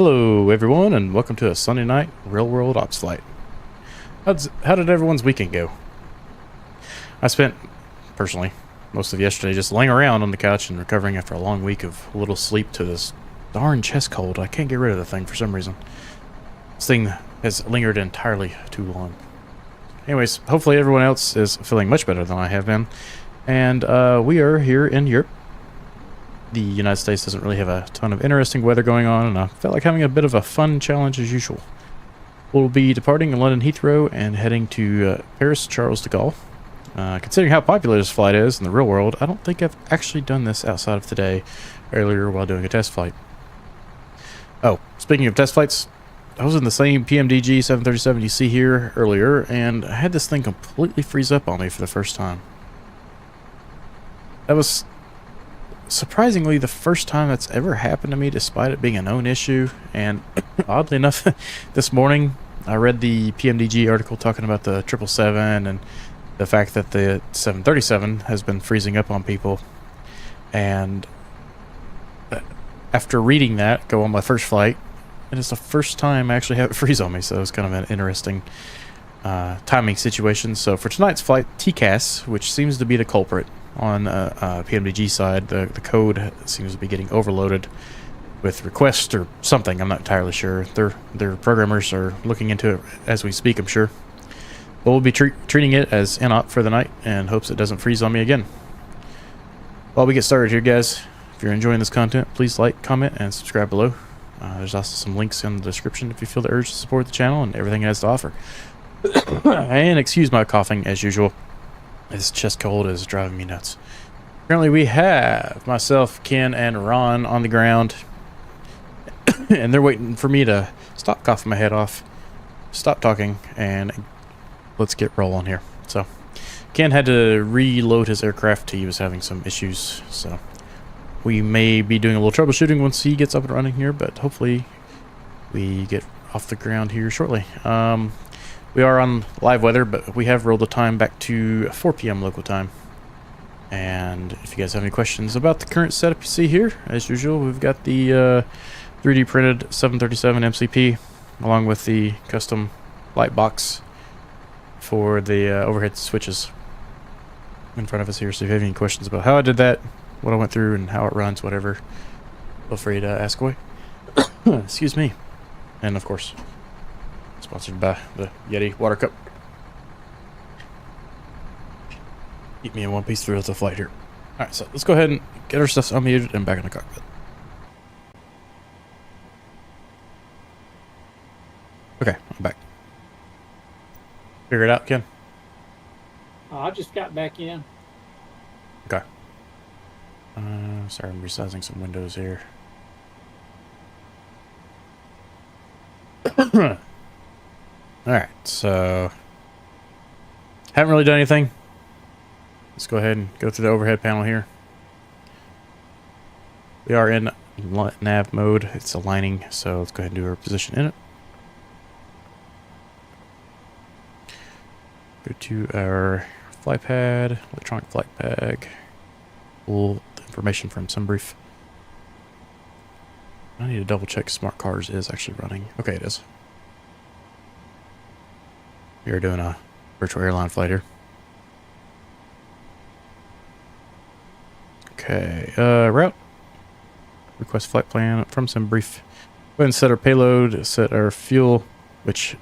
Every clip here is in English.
Hello everyone and welcome to a Sunday night real world ops flight. How did everyone's weekend go? I spent, personally, most of yesterday just laying around on the couch and recovering after a long week of little sleep to this darn chest cold. I can't get rid of the thing for some reason. This thing has lingered entirely too long. Anyways, hopefully everyone else is feeling much better than I have been. And we are here in Europe. The United States doesn't really have a ton of interesting weather going on, and I felt like having a bit of a fun challenge as usual. We'll be departing in London Heathrow and heading to Paris Charles de Gaulle. Considering how popular this flight is in the real world, I don't think I've actually done this outside of today, earlier while doing a test flight. Oh, speaking of test flights, I was in the same PMDG 737 you see here earlier, and I had this thing completely freeze up on me for the first time. That was surprisingly the first time that's ever happened to me, despite it being a known issue. And oddly enough, this morning I read the PMDG article talking about the 777 and the fact that the 737 has been freezing up on people. And after reading that, go on my first flight, and it's the first time I actually have it freeze on me, so it's kind of an interesting timing situation. So for tonight's flight, TCAS, which seems to be the culprit on PMDG side, the code seems to be getting overloaded with requests or something. I'm not entirely sure. Their programmers are looking into it as we speak, I'm sure. But we'll be treating it as inop for the night and hopes it doesn't freeze on me again. While we get started here, guys, if you're enjoying this content, please like, comment, and subscribe below. There's also some links in the description if you feel the urge to support the channel and everything it has to offer. And excuse my coughing as usual. This chest cold is driving me nuts. Currently we have myself, Ken, and Ron on the ground. And they're waiting for me to stop coughing my head off, stop talking, and let's get rolling here. So, Ken had to reload his aircraft. He was having some issues, so we may be doing a little troubleshooting once he gets up and running here, but hopefully we get off the ground here shortly. We are on live weather, but we have rolled the time back to 4 p.m. local time. And if you guys have any questions about the current setup you see here, as usual, we've got the 3D printed 737 MCP, along with the custom light box for the overhead switches in front of us here. So if you have any questions about how I did that, what I went through, and how it runs, whatever, feel free to ask away. Excuse me. And of course, sponsored by the Yeti water cup. Keep me in one piece throughout the flight here. Alright, so let's go ahead and get our stuff unmuted and back in the cockpit. Okay, I'm back. Figure it out, Ken? I just got back in. Okay. Sorry, I'm resizing some windows here. Alright, so haven't really done anything. Let's go ahead and go through the overhead panel here. We are in nav mode. It's aligning, so let's go ahead and do our position in it. Go to our flight pad, electronic flight bag. Pull the information from SimBrief. I need to double check Smart Cars is actually running. Okay, it is. We are doing a virtual airline flight here. Okay, route. Request flight plan from SimBrief. Go ahead and set our payload, set our fuel, which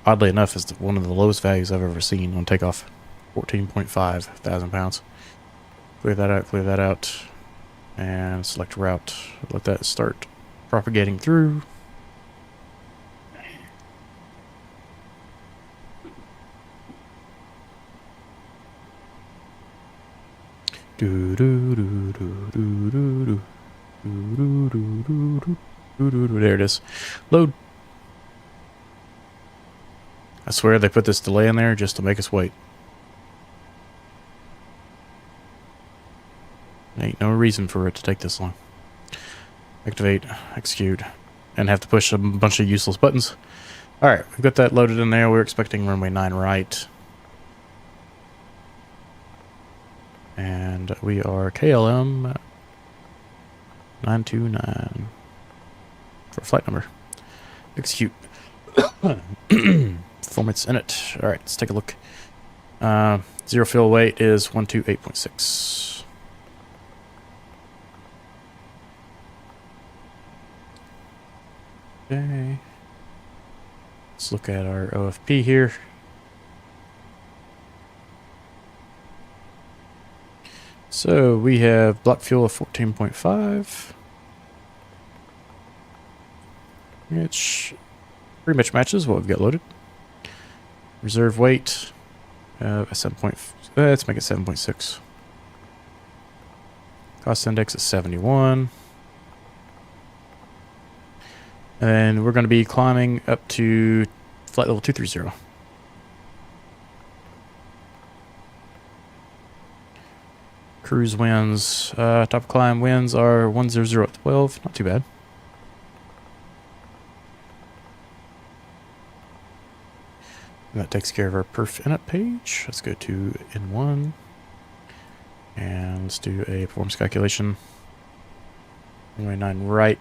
oddly enough is one of the lowest values I've ever seen on takeoff. 14.5 thousand pounds. Clear that out, and select route. Let that start propagating through. There it is. Load. I swear they put this delay in there just to make us wait. Ain't no reason for it to take this long. Activate, execute, and have to push a bunch of useless buttons. Alright, we've got that loaded in there. We're expecting runway 9 right. And we are KLM 929. for flight number. Execute. Performance in it. All right, let's take a look. Zero fuel weight is 128.6. Okay. Let's look at our OFP here. So we have block fuel of 14.5. Which pretty much matches what we've got loaded. Reserve weight at 7. Let's make it 7.6. Cost index is 71. And we're going to be climbing up to flight level 230. Cruise winds, top climb winds are 100 at 12. Not too bad. And that takes care of our perf init page. Let's go to N1. And let's do a performance calculation. 109 right.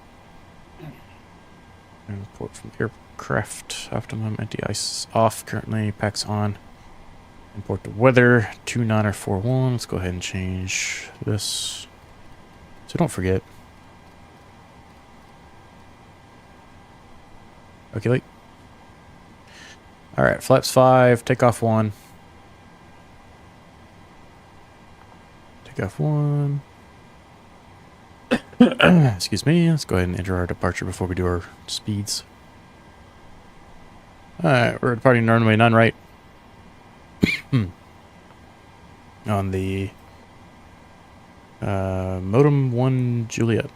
And report from aircraft. Optimum anti-ice off. Currently packs on. Import the weather. 2941. Let's go ahead and change this. So don't forget. Calculate. Alright, flaps 5. Takeoff 1. Takeoff 1. Excuse me. Let's go ahead and enter our departure before we do our speeds. Alright, we're departing runway 9 right. On the Modem 1 Juliet.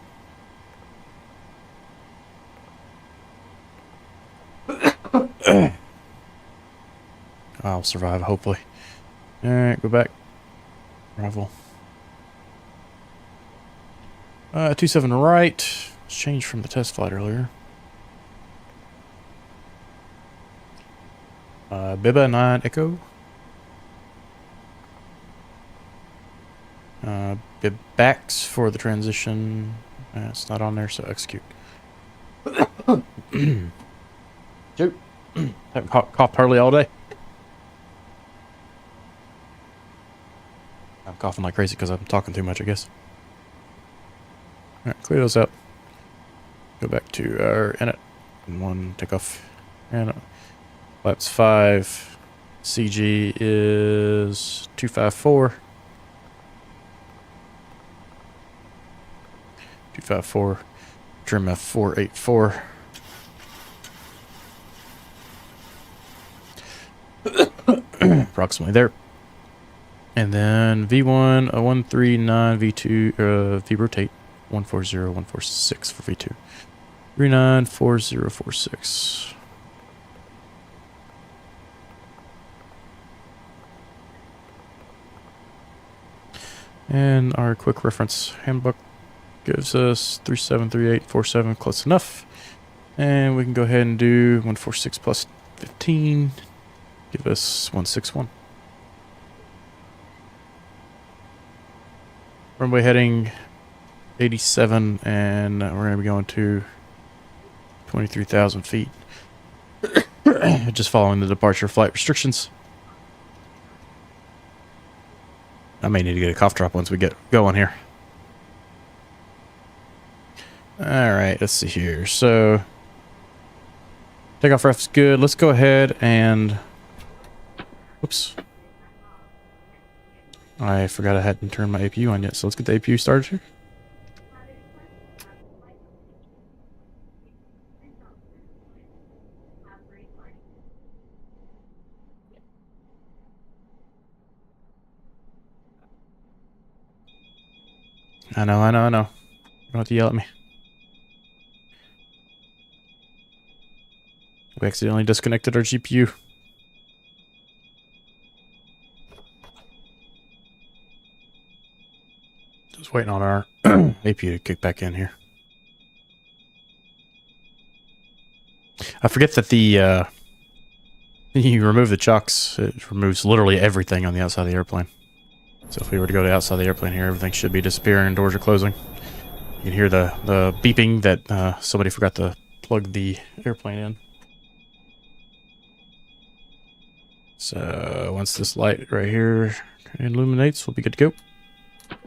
I'll survive, hopefully. Alright, go back. Arrival. 27 right. Let's change from the test flight earlier. Biba 9 Echo. Bib backs for the transition. It's not on there, so execute. Shoot. Haven't coughed hardly all day. I'm coughing like crazy because I'm talking too much, I guess. Alright, clear those out. Go back to our init. And 1 takeoff. And flaps 5. CG is 254. 254. Trim F484. Approximately there. And then V1, 139, V2, V rotate, 140, 146 for V2. 394046. And our quick reference handbook gives us 373847, close enough. And we can go ahead and do 146 plus 15, give us 161. Runway heading 87, and we're going to be going to 23,000 feet. Just following the departure flight restrictions. I may need to get a cough drop once we get going here. Alright, let's see here. So, takeoff ref's good. Let's go ahead and... Whoops. I forgot I hadn't turned my APU on yet, so let's get the APU started here. I know. You don't have to yell at me. We accidentally disconnected our GPU. Just waiting on our APU to kick back in here. I forget that the you remove the chocks, it removes literally everything on the outside of the airplane. So if we were to go to outside the airplane here, everything should be disappearing and doors are closing. You can hear the beeping that somebody forgot to plug the airplane in. So once this light right here illuminates, we'll be good to go.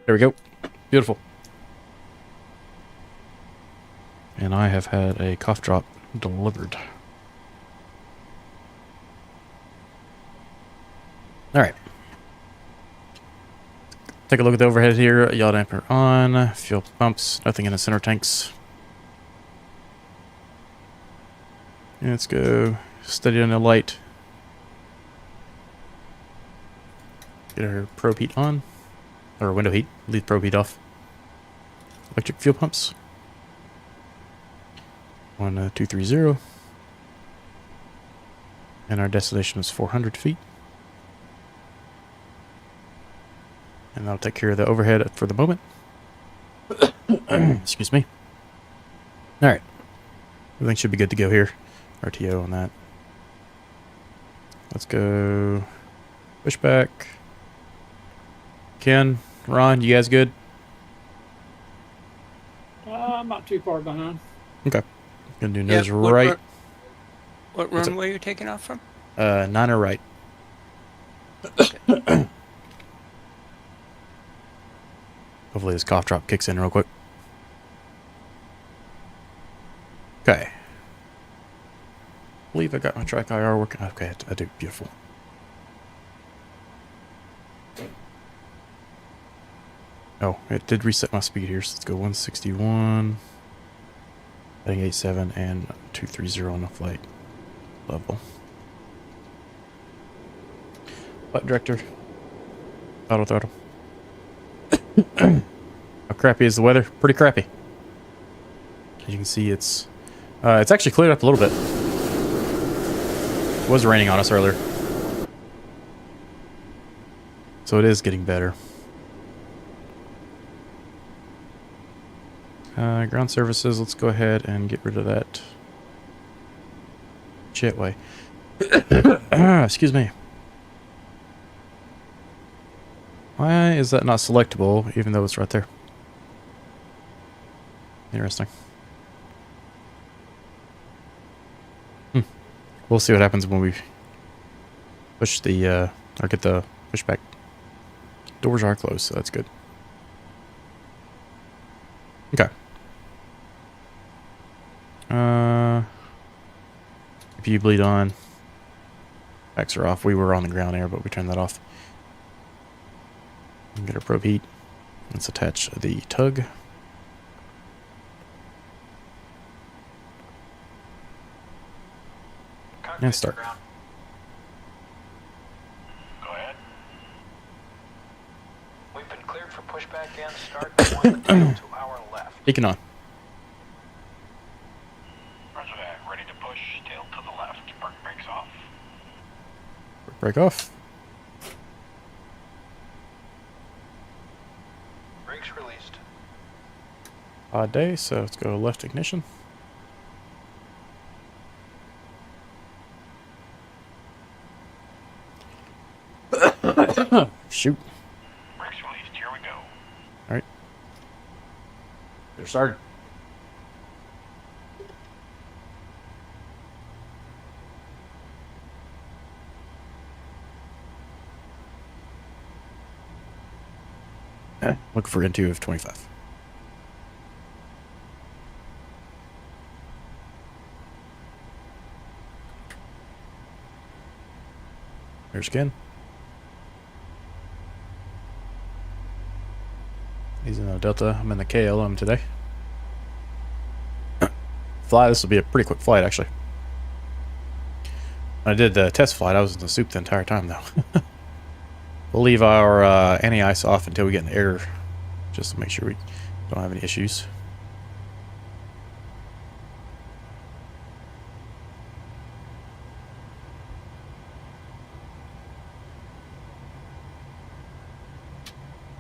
There we go. Beautiful. And I have had a cough drop delivered. Alright. Take a look at the overhead here. Yaw damper on. Fuel pumps. Nothing in the center tanks. And let's go steady on the light. Get our probe heat on. Or window heat. Leave probe heat off. Electric fuel pumps. 1230. And our destination is 400 feet. And that'll take care of the overhead for the moment. Excuse me. Alright. Everything should be good to go here. RTO on that. Let's go pushback. Ken, Ron, you guys good? I'm not too far behind. Okay. Gonna do nose right. What runway are you taking off from? 9er right. Okay. Hopefully this cough drop kicks in real quick. Okay. I believe I got my track IR working. Okay, I do. Beautiful. Oh, it did reset my speed here, so let's go 161. Heading 87 and 230 on the flight level. Flight director. Auto throttle. How crappy is the weather? Pretty crappy. As you can see, it's actually cleared up a little bit. It was raining on us earlier. So it is getting better. Ground services, let's go ahead and get rid of that jetway. Excuse me. Why is that not selectable, even though it's right there? Interesting. We'll see what happens when we push the, or get the pushback. Doors are closed, so that's good. Okay. If you bleed on, backs are off. We were on the ground air, but we turned that off. Get our probe heat. Let's attach the tug. And start. Go ahead. We've been cleared for pushback and start one tail to our left. Taking on. Roger that. Ready to push. Tail to the left. Park brakes off. Break off. Brakes released. Odd day, so let's go left ignition. Shoot. Brakes released. Here we go. Alright. They're started. Looking for N2 of 25. There's Ken. He's in the Delta. I'm in the KLM today. This will be a pretty quick flight, actually. When I did the test flight, I was in the soup the entire time, though. We'll leave our anti-ice off until we get in the air, just to make sure we don't have any issues.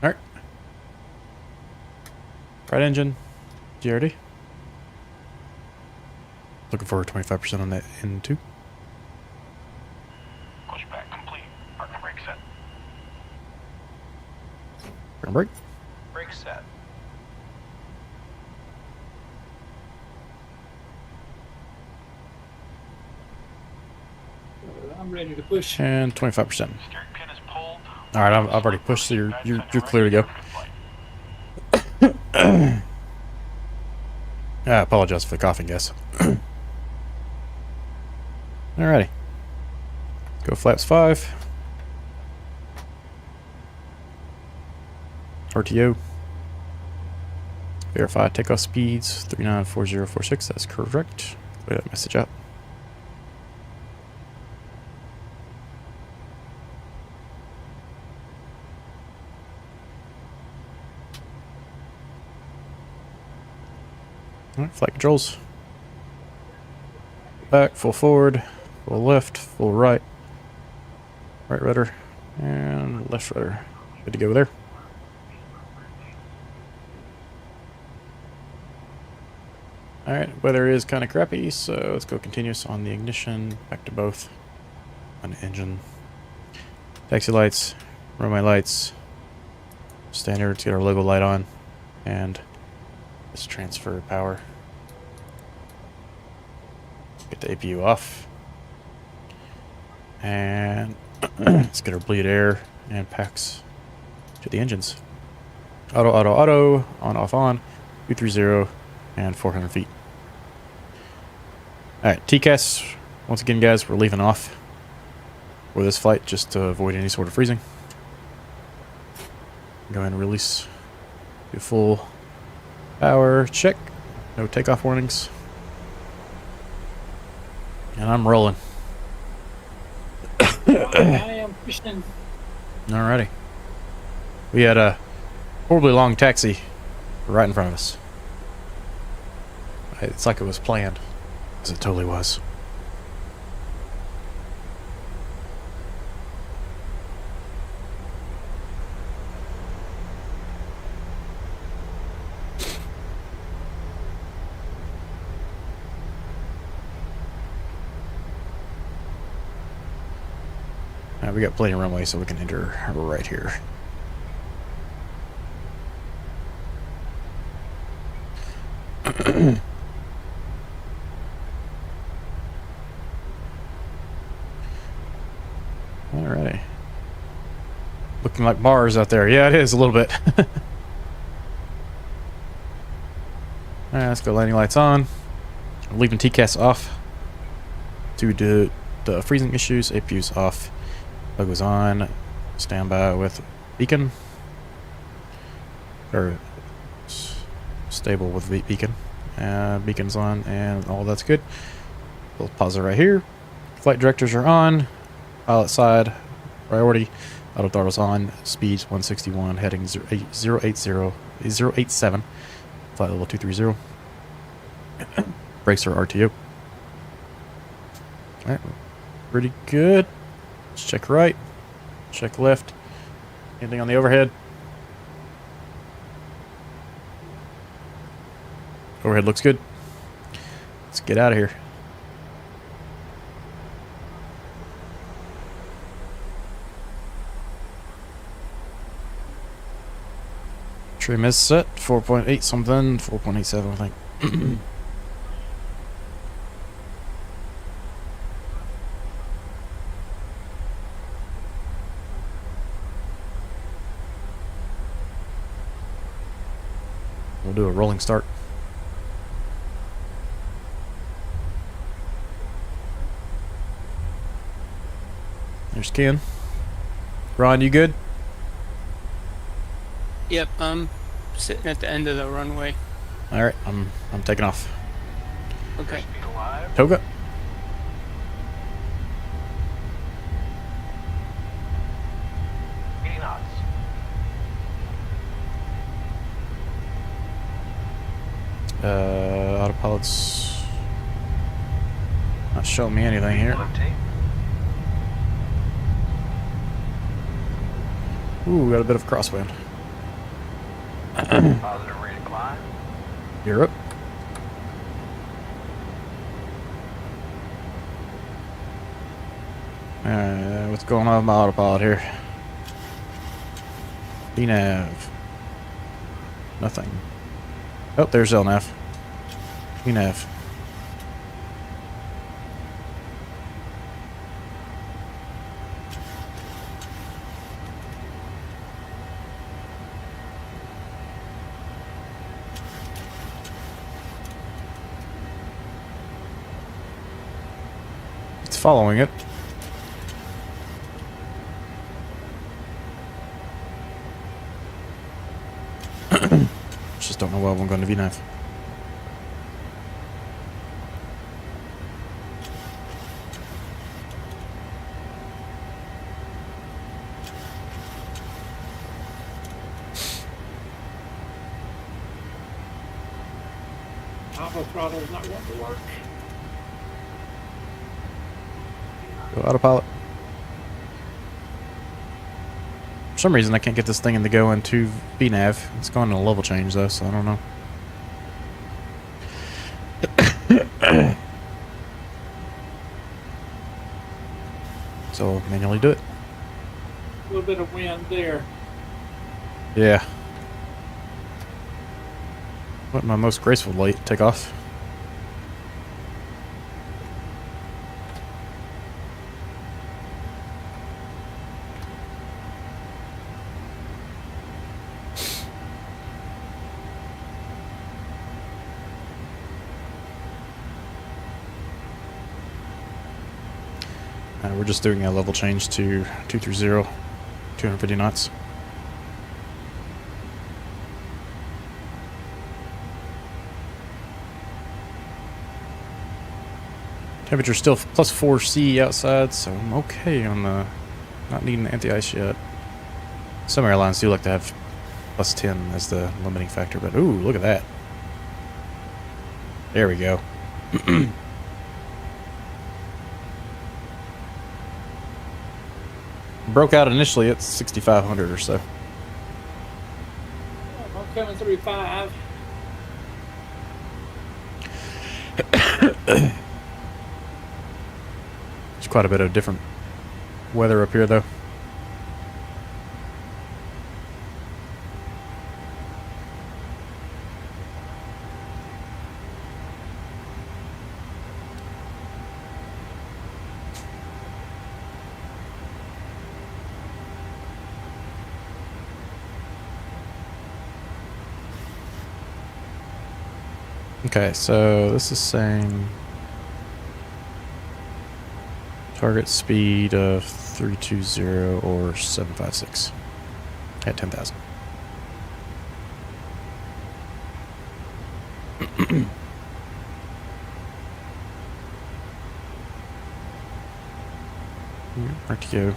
Alright. Right engine. GRD. Looking for 25% on that N2. Pushback complete. Parking brake set. Front brake. Brake set. I'm ready to push. And 25%. Steering pin is pulled. All right, I've already pushed, so you're clear to go. I apologize for the coughing, guys. Alrighty. Go flaps 5. RTO. Verify takeoff speeds 394046. That's correct. Put that message out. Alright, flight controls. Back, full forward, full left, full right. Right rudder, and left rudder. Good to go there. Alright, weather is kind of crappy, so let's go continuous on the ignition. Back to both. On the engine. Taxi lights, runway lights. Standard, let's get our logo light on. And let's transfer power. Get the APU off. And let's get our bleed air and packs to the engines. Auto, auto, auto. On, off, on. 230 and 400 feet. Alright, TCAS. Once again, guys, we're leaving off for this flight just to avoid any sort of freezing. Go ahead and release. Do full power check. No takeoff warnings. And I'm rolling. I am pushing. Alrighty. We had a horribly long taxi right in front of us. It's like it was planned, because it totally was. We got plenty of runway, so we can enter right here. Alrighty. Looking like Mars out there. Yeah, it is a little bit. Alright, let's go landing lights on. Leaving TCAS off to do the freezing issues. APU's off. Logo's on. Standby with beacon. Or stable with beacon. Beacon's on, and all that's good. We'll pause it right here. Flight directors are on. Pilot side priority. Auto throttle's on. Speeds 161. Heading 087. Flight level 230. Brakes are RTO. Alright, pretty good. Let's check right. Check left. Anything on the overhead? Overhead looks good. Let's get out of here. Trim is set. 4.8 something. 4.87 I think. We'll do a rolling start. There's Ken. Ron, you good? Yep, I'm sitting at the end of the runway. All right, I'm taking off. Okay. Speed alive. Toga. 80 knots. Autopilot's not showing me anything here. Empty. Ooh, got a bit of crosswind. Positive rate of climb. You're up. What's going on with my autopilot here? DNAV. Nothing. Oh, there's LNAV. DNAV. following it. Just don't know why I'm going to VNAV. Alpha throttle's not going to work. Go autopilot. For some reason, I can't get this thing to go into VNAV. It's going to a level change, though, so I don't know. So I'll manually do it. A little bit of wind there. Yeah. What my most graceful late takeoff. We're just doing a level change to 230, 250 knots. Temperature still plus 4C outside, so I'm okay on the not needing anti-ice yet. Some airlines do like to have plus 10 as the limiting factor, but ooh, look at that. There we go. Broke out initially at 6,500 or so. I'm coming through 5. There's quite a bit of different weather up here, though. Okay, so this is saying target speed of 320 or 756 at 10,000. Where to go?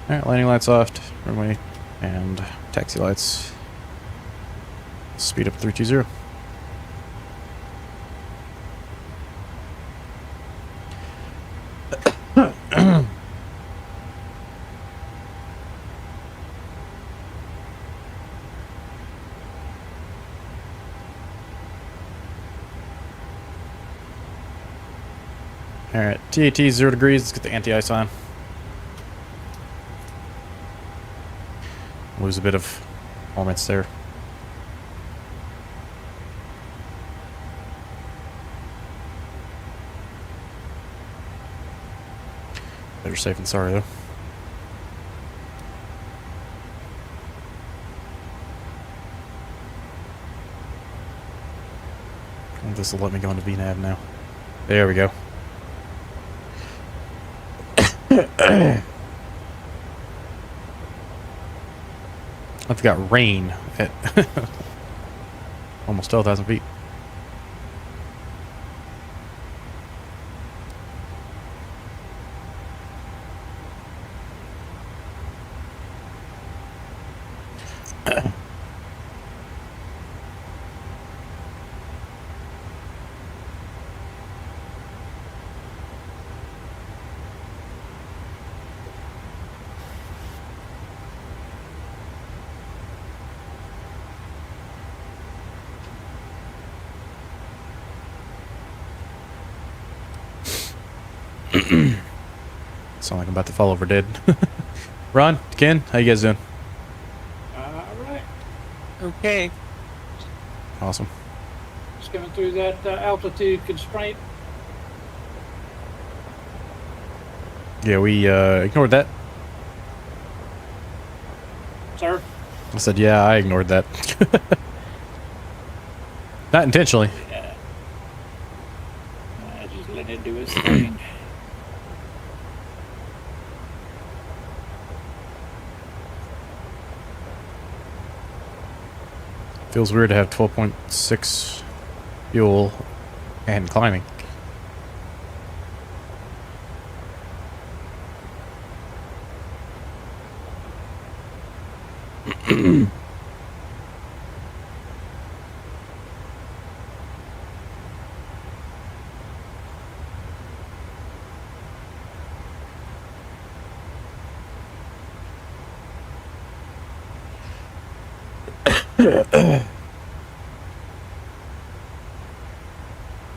Alright, landing lights off, runway, and taxi lights. Speed up 320. Alright, TAT 0 degrees, let's get the anti-ice on. Lose a bit of performance there. Better safe than sorry, though. This will let me go into VNAV now. There we go. I've got rain at almost 12,000 feet. Sound like I'm about to fall over dead. Ron, Ken, how you guys doing? Alright. Okay. Awesome. Just coming through that altitude constraint. Yeah, we ignored that. Sir? I said, yeah, I ignored that. Not intentionally. Yeah. Just letting it do its thing. Feels weird to have 12.6 fuel and climbing.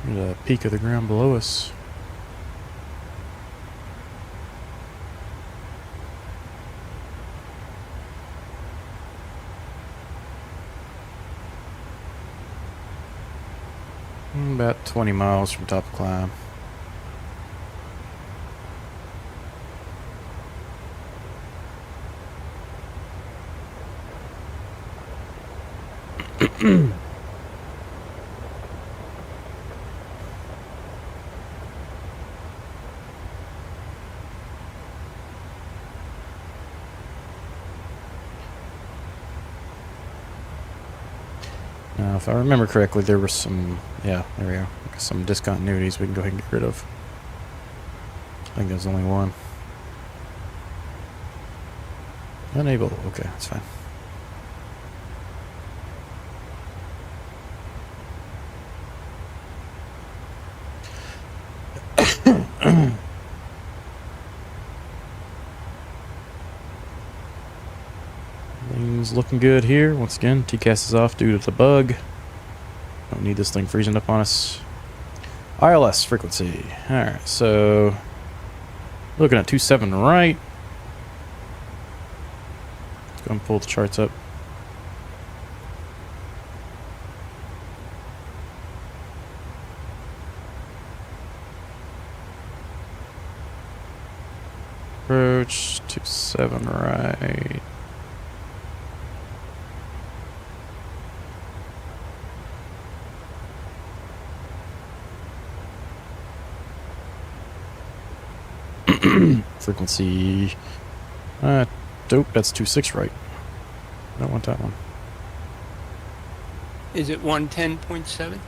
There's a peak of the ground below us. About 20 miles from top of climb. Now, if I remember correctly, there were some, yeah, there we go, some discontinuities we can go ahead and get rid of. I think there's only one. Unable, okay, that's fine. Things looking good here. Once again, TCAS is off due to the bug. Don't need this thing freezing up on us. ILS frequency. Alright, so looking at 27 right. Let's go and pull the charts up. Approach 27 right. Frequency. Dope, that's 26 right. I don't want that one. Is it 110.7?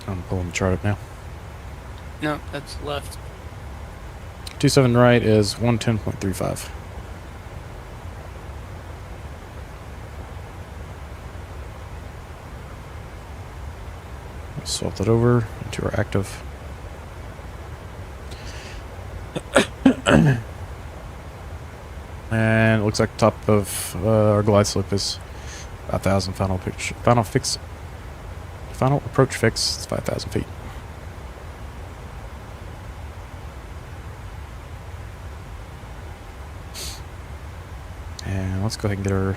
I'm pulling the chart up now. No, that's left. 27 right is 110.35. Swap that over into our active. And it looks like the top of our glide slope is 5,000 final approach fix. It's 5,000 feet. And let's go ahead and get our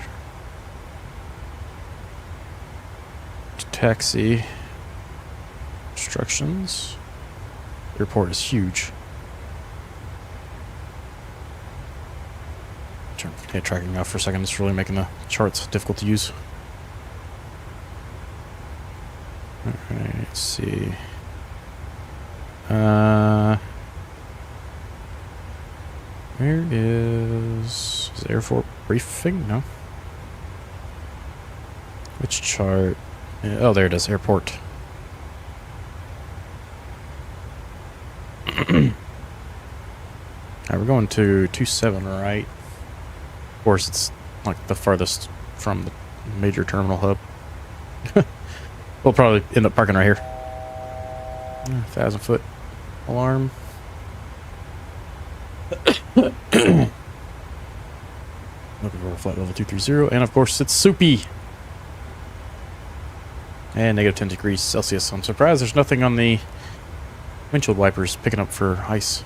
taxi instructions. Airport is huge. Turn head tracking off for a second. It's really making the charts difficult to use. Alright, let's see. Where is airport briefing? No. Which chart? Oh, there it is. Airport. Alright, we're going to 27 right. Of course, it's like the farthest from the major terminal hub. We'll probably end up parking right here. 1,000 foot alarm. Looking for flight level 230, and of course it's soupy. And negative 10 degrees Celsius. I'm surprised there's nothing on the windshield wipers picking up for ice.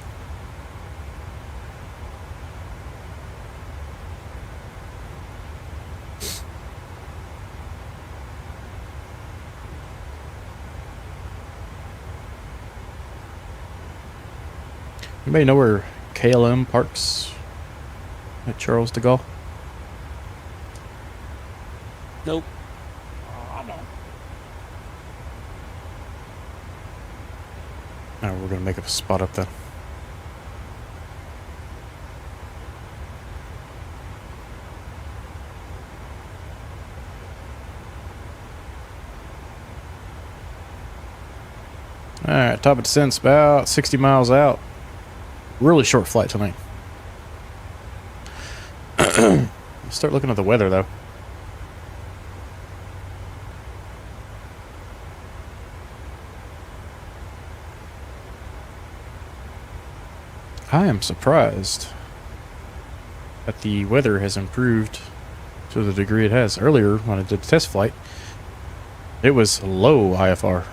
Anybody know where KLM parks at Charles de Gaulle? Nope. I don't. We're gonna make up a spot up then. Alright, top of descent's about 60 miles out. Really short flight tonight. Start looking at the weather though. I am surprised that the weather has improved to the degree it has. Earlier, when I did the test flight, it was low IFR.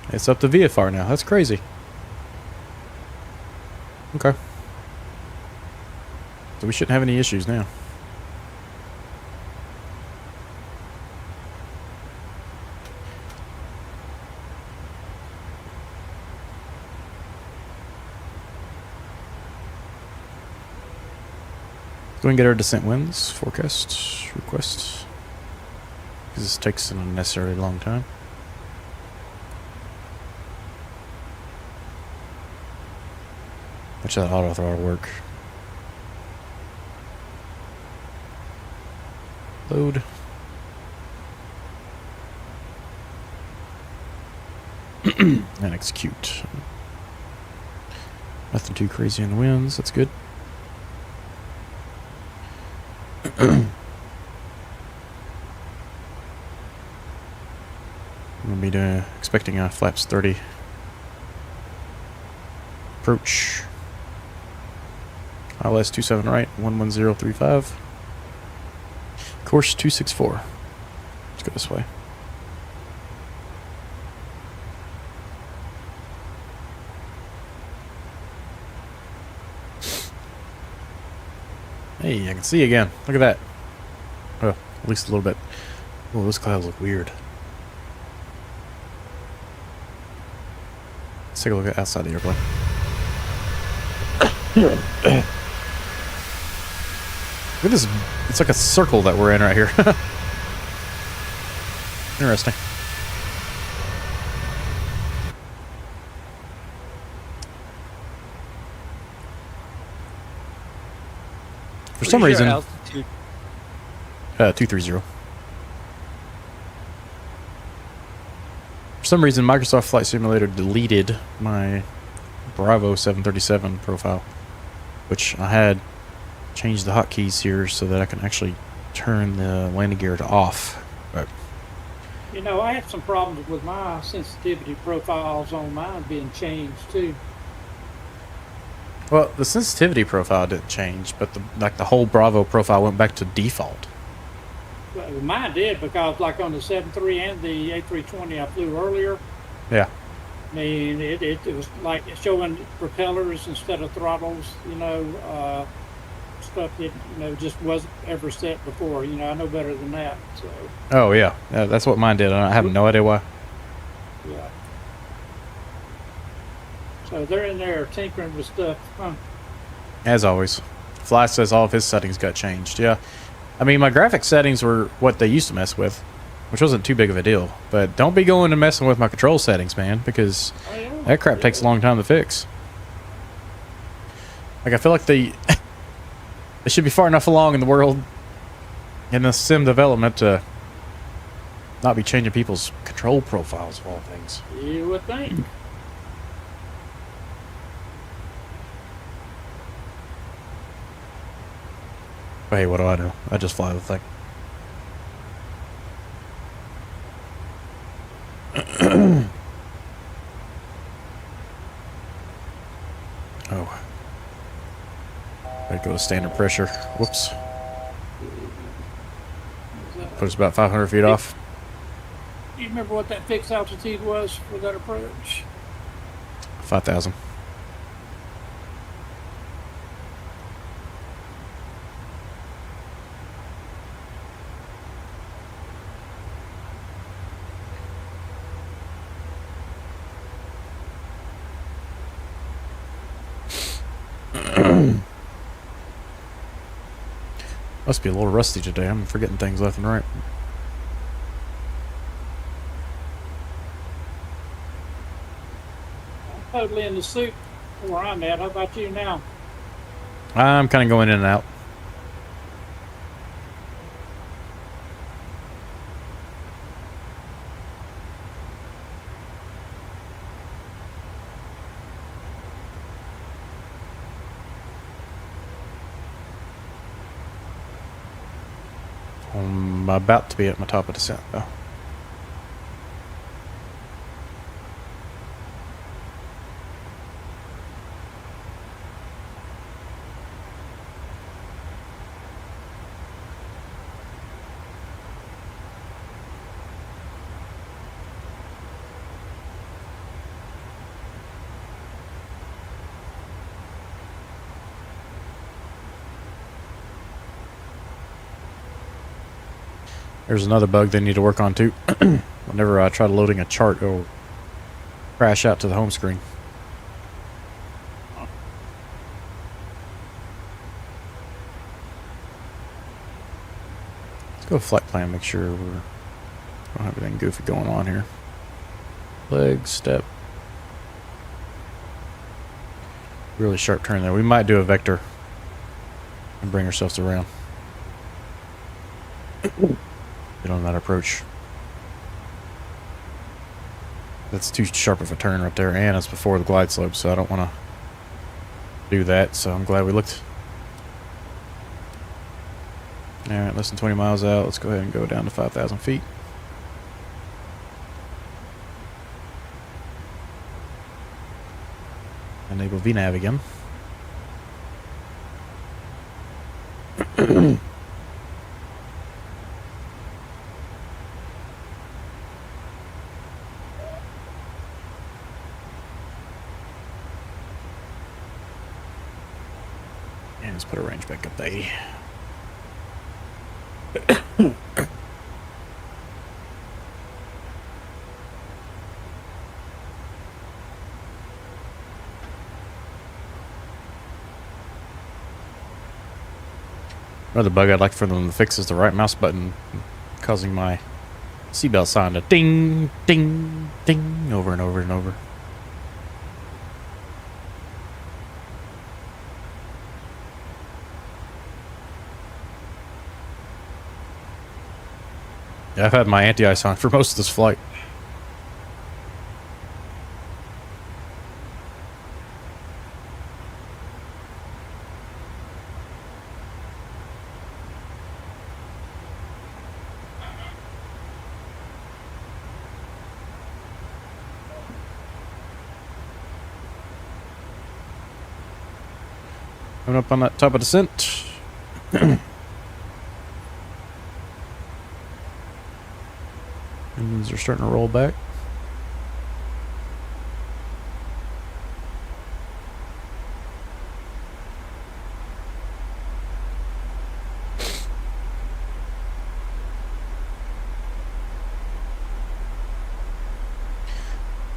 It's up to VFR now. That's crazy. Okay. So we shouldn't have any issues now. Go and get our descent winds forecast request, because this takes an unnecessarily long time. Watch that auto throttle work. Load. And execute. Nothing too crazy in the winds. That's good. I'm going to be expecting a flaps 30 approach. ILS 27 right, 11035. Course 264. Let's go this way. Hey, I can see again. Look at that. Oh, at least a little bit. Oh, those clouds look weird. Let's take a look at outside the airplane. Look at this. It's like a circle that we're in right here. Interesting. For some reason, altitude? 230. For some reason, Microsoft Flight Simulator deleted my Bravo 737 profile, which I had changed the hotkeys here so that I can actually turn the landing gear to off. But You know, I had some problems with my sensitivity profiles on mine being changed too. well, the sensitivity profile didn't change, but the whole Bravo profile went back to default. Well, mine did, because like on the 73 and the A320 I flew earlier, Yeah. I mean, it was like showing propellers instead of throttles, you know, stuff that, you know, just wasn't ever set before. You know, I know better than that, so, Oh yeah, that's what mine did. I have no idea why. yeah. So they're in there tinkering with stuff, huh? As always, Fly says all of his settings got changed. Yeah, I mean my graphics settings were what they used to mess with, which wasn't too big of a deal. But don't be going and messing with my control settings, man, because Oh, yeah. that crap takes a long time to fix. Like I feel like they should be far enough along in the world in the sim development to not be changing people's control profiles of all things. You would think. But hey, what do I know? I just fly the thing. Oh. Gotta go to standard pressure. Whoops. Put us about 500 feet off. You remember what that fixed altitude was for that approach? 5,000. Must be a little rusty today. I'm forgetting things left and right. I'm totally in the soup where I'm at. How about you now? I'm kind of going in and out. I'm about to be at my top of descent, though. There's another bug they need to work on too. Whenever I try loading a chart, it'll crash out to the home screen. Let's go flight plan, make sure we don't have anything goofy going on here. Leg, step. Really sharp turn there. We might do a vector and bring ourselves around. Get on that approach. That's too sharp of a turn right there, and it's before the glide slope, so I don't want to do that, so I'm glad we looked. Alright, less than 20 miles out. Let's go ahead and go down to 5,000 feet. Enable VNAV again. And let's put a range back up to 80. Another bug I'd like for them to fix is the right mouse button causing my seatbelt sign to ding, ding, ding over and over and over. Yeah, I've had my anti-ice on for most of this flight. Coming up on that top of descent. Engines are starting to roll back.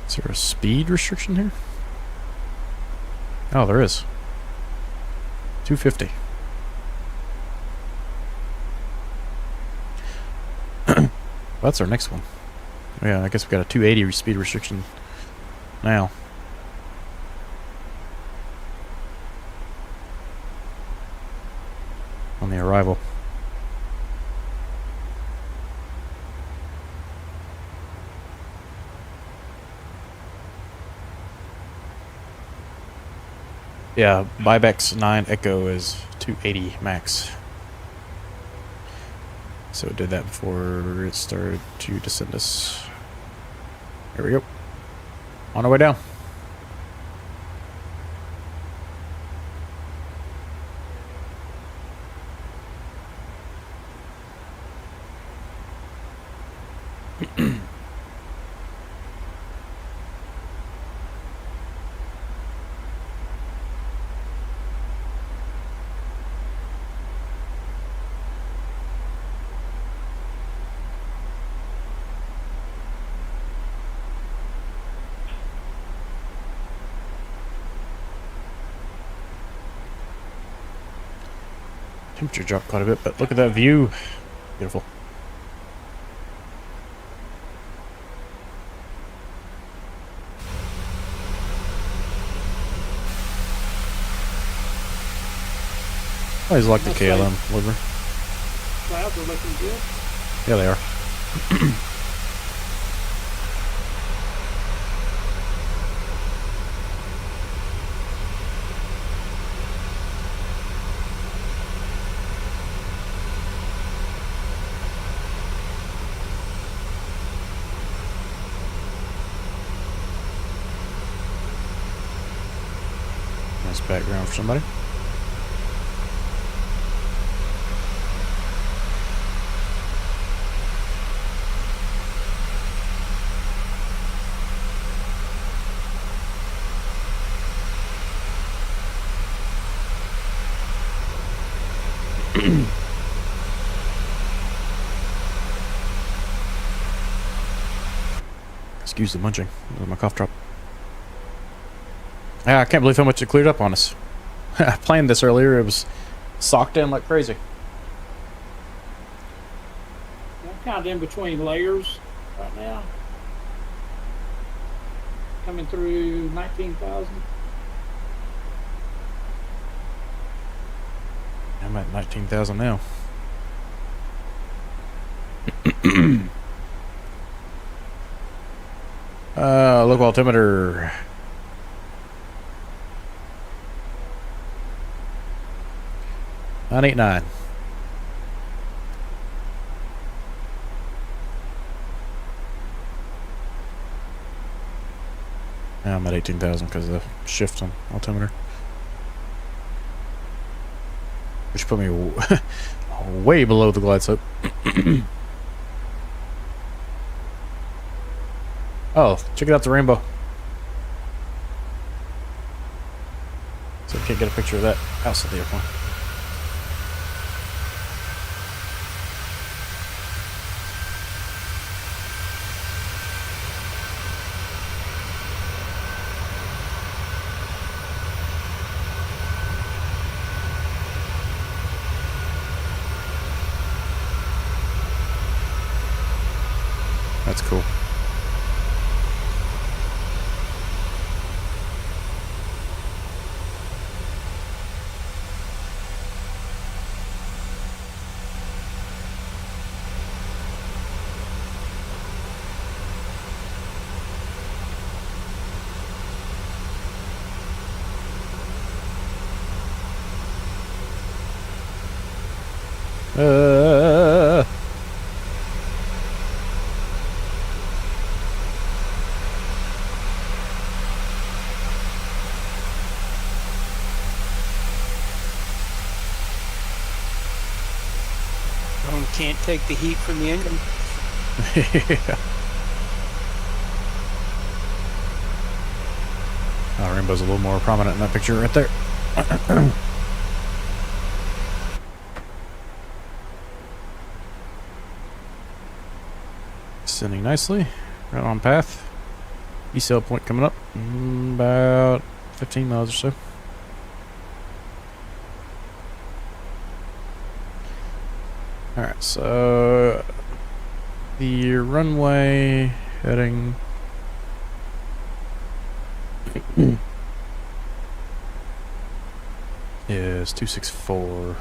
Is there a speed restriction here? Oh, there is. 250. Well, that's our next one. Yeah, I guess we got a 280 speed restriction now. On the arrival. Yeah, Bybex 9 Echo is 280 max. So it did that before it started to descend us. Here we go. On our way down. Temperature dropped quite a bit, but look at that view. Beautiful. I always like the KLM livery. Clouds are looking good. Yeah, they are. Nice background for somebody. Excuse the munching. My cough drop. I can't believe how much it cleared up on us. I planned this earlier. It was socked in like crazy. I'm kind of in between layers right now. Coming through 19,000. I'm at 19,000 now. Local altimeter. Nine 8.9. Now I'm at 18,000 because of the shift on altimeter, which put me way below the glide slope. Oh, check out the rainbow. So I can't get a picture of that house at the airport. That's cool. Drone can't take the heat from the engine. Yeah. Oh, rainbow's a little more prominent in that picture right there. Sending nicely, right on path. ECL point coming up, about 15 miles or so. Alright, so the runway heading is 264.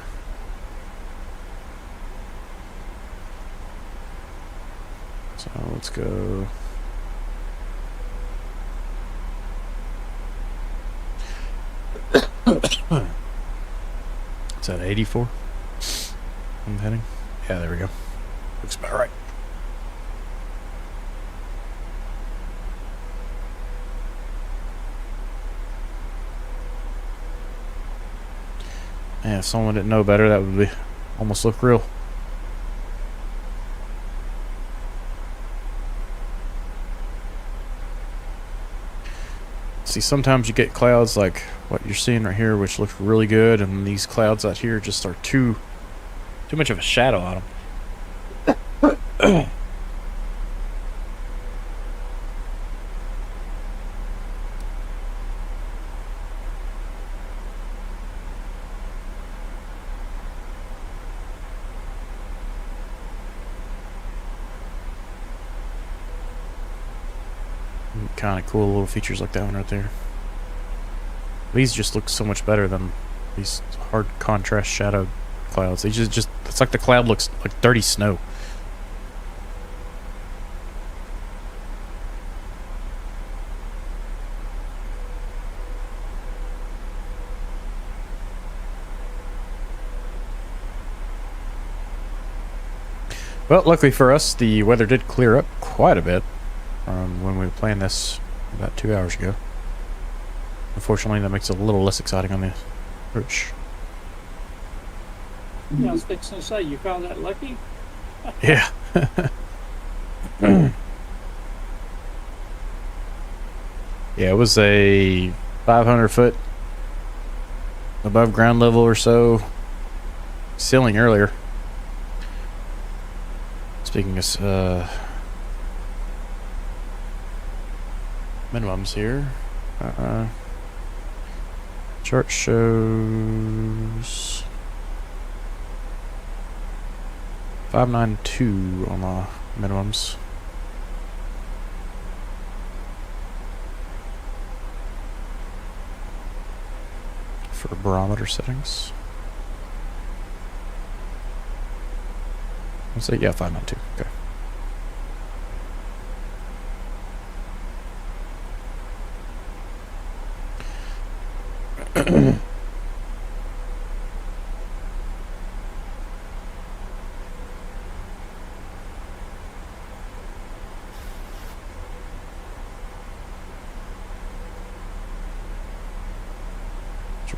So let's go. Is that 84? I'm heading. Yeah, there we go. Looks about right. Yeah, if someone didn't know better, that would be almost look real. See, sometimes you get clouds like what you're seeing right here, which look really good, and these clouds out here just are too much of a shadow on them. Kind of cool little features like that one right there. These just look so much better than these hard contrast shadow clouds. They just it's like the cloud looks like dirty snow. Well, luckily for us, the weather did clear up quite a bit from when we planned this about 2 hours ago. Unfortunately, that makes it a little less exciting on the approach. Yeah, I was fixing to say, you call that lucky? Yeah. Yeah, it was a 500 foot above ground level or so ceiling earlier. Speaking of minimums here, chart shows 592 on the minimums. For barometer settings. Let's say, yeah, 592. Okay.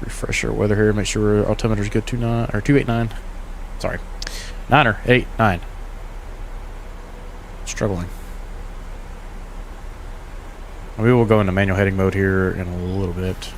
Refresh our weather here. Make sure our altimeter's good. 29 or 289. Sorry, 9 or 8 9. Struggling. We will go into manual heading mode here in a little bit.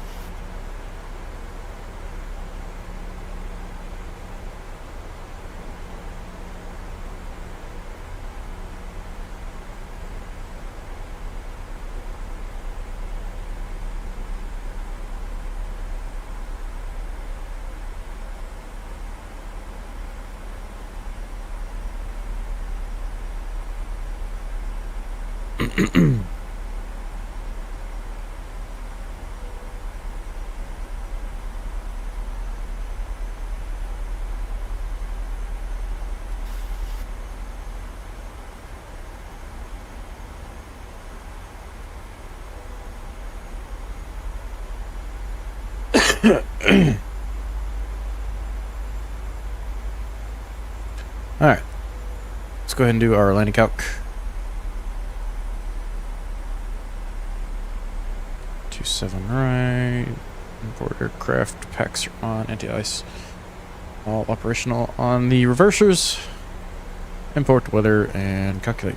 Alright. Let's go ahead and do our landing calc. 27 right. Import aircraft. Packs are on. Anti-ice. All operational on the reversers. Import weather and calculate.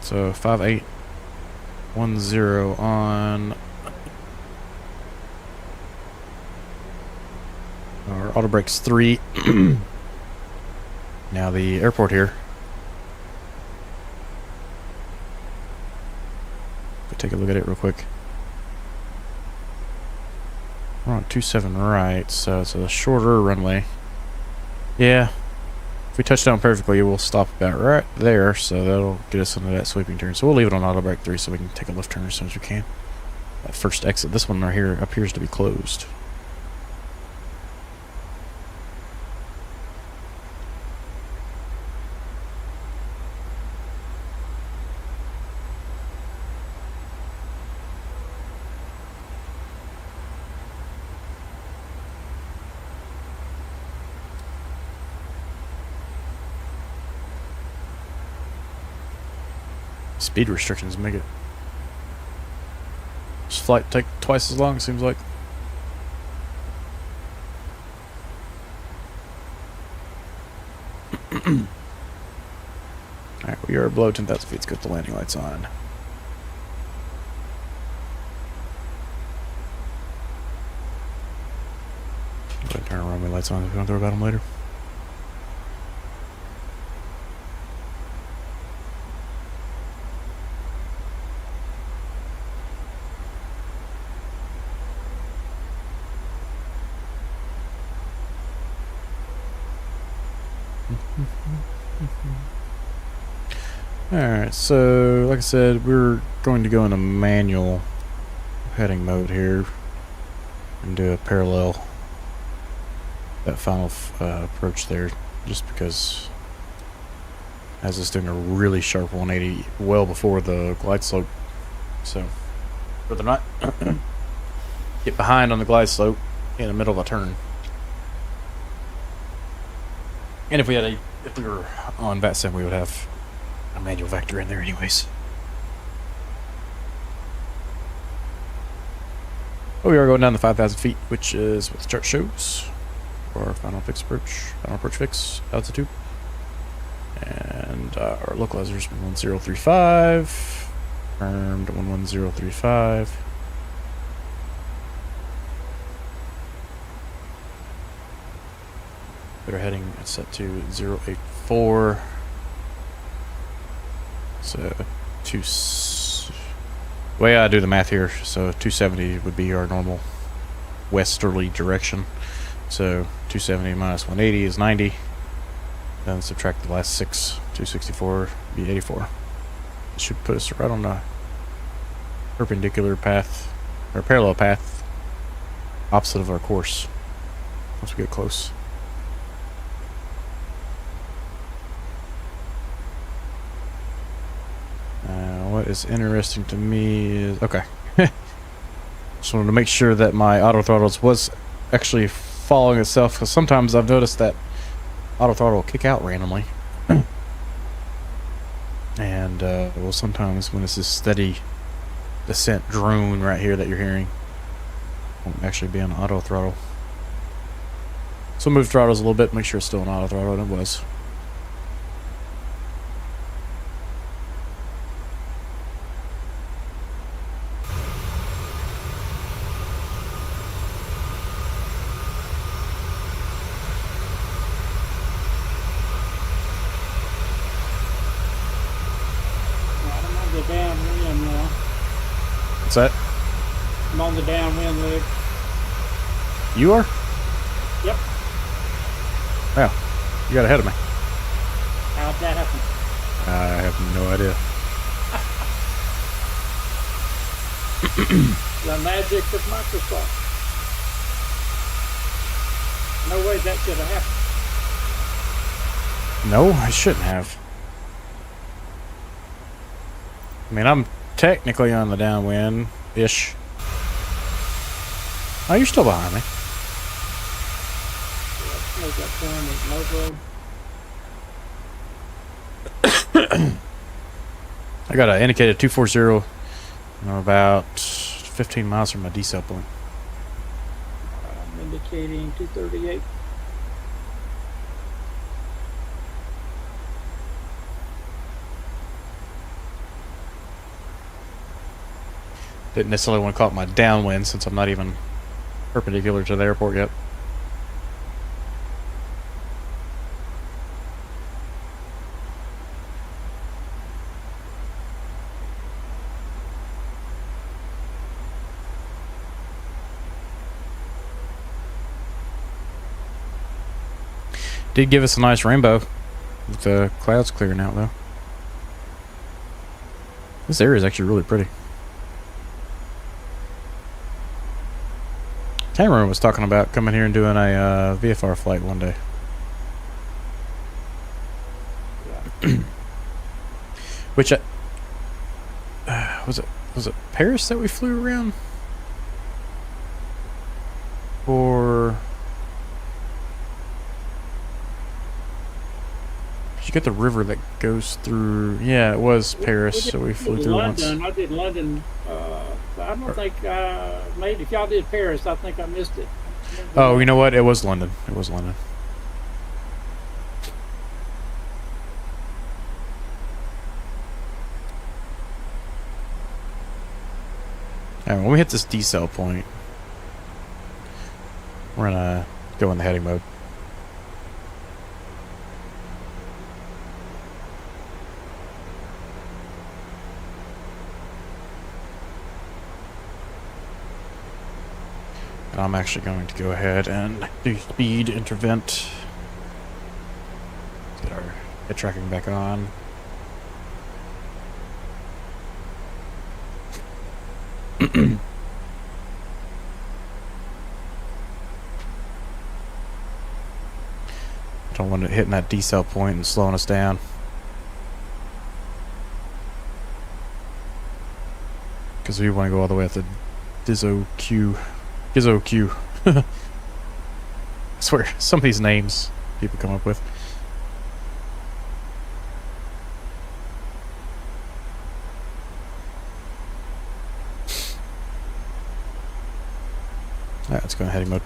So 5810 on our auto brakes 3. Now the airport here. We'll take a look at it real quick. We're on 27 right, so it's a shorter runway. Yeah. If we touch down perfectly, we'll stop about right there, so that'll get us into that sweeping turn. So we'll leave it on auto brake 3 so we can take a left turn as soon as we can. That first exit, this one right here appears to be closed. Speed restrictions make it this flight take twice as long, seems like. Alright, we are below 10,000 feet. Let's get the landing lights on. Go ahead and turn our runway lights on if we don't throw about them later. Alright, so like I said, we're going to go into manual heading mode here and do a parallel that final approach there, just because as it's doing a really sharp 180 well before the glide slope, so rather not get behind on the glide slope in the middle of a turn. And if we were on VATSIM, we would have a manual vector in there anyways. Oh, we are going down to 5,000 feet, which is what the chart shows for our final approach fix altitude. And our localizer is 1035, confirmed 11035. We're heading set to 084. So way I do the math here, so 270 would be our normal westerly direction. So 270 minus 180 is 90. Then subtract the last 6, 264 be 84. It should put us right on the perpendicular path, or parallel path, opposite of our course once we get close. What is interesting to me is, okay, just wanted to make sure that my auto throttles was actually following itself, because sometimes I've noticed that auto throttle will kick out randomly. And well, sometimes when it's this steady descent drone right here that you're hearing, won't actually be on auto throttle. So move throttles a little bit, make sure it's still on auto throttle, and it was. The downwind now. What's that? I'm on the downwind leg. You are? Yep. Wow, you got ahead of me. How'd that happen? I have no idea. The magic of Microsoft. No way that should have happened. No, I shouldn't have. I mean, I'm technically on the downwind-ish. Oh, you're still behind me. Make that turn at no road. I got an indicated 240. I'm about 15 miles from my decel point. I'm indicating 238. Didn't necessarily want to call it my downwind since I'm not even perpendicular to the airport yet. Did give us a nice rainbow with the clouds clearing out though. This area is actually really pretty. Cameron was talking about coming here and doing a VFR flight one day. Which was it Paris that we flew around? Or did you get the river that goes through? Yeah, it was Paris, so we flew through London. once. I did London. I don't think maybe if y'all did Paris, I think I missed it. Oh, you know what? It was London. It was London. Alright, when we hit this decel point, we're gonna go in the heading mode. And I'm actually going to go ahead and do speed intervent. Get our head tracking back on. Don't want it hitting that decel point and slowing us down. Because we want to go all the way at the Gizzo Q. I swear, some of these names people come up with. Let's go in heading mode.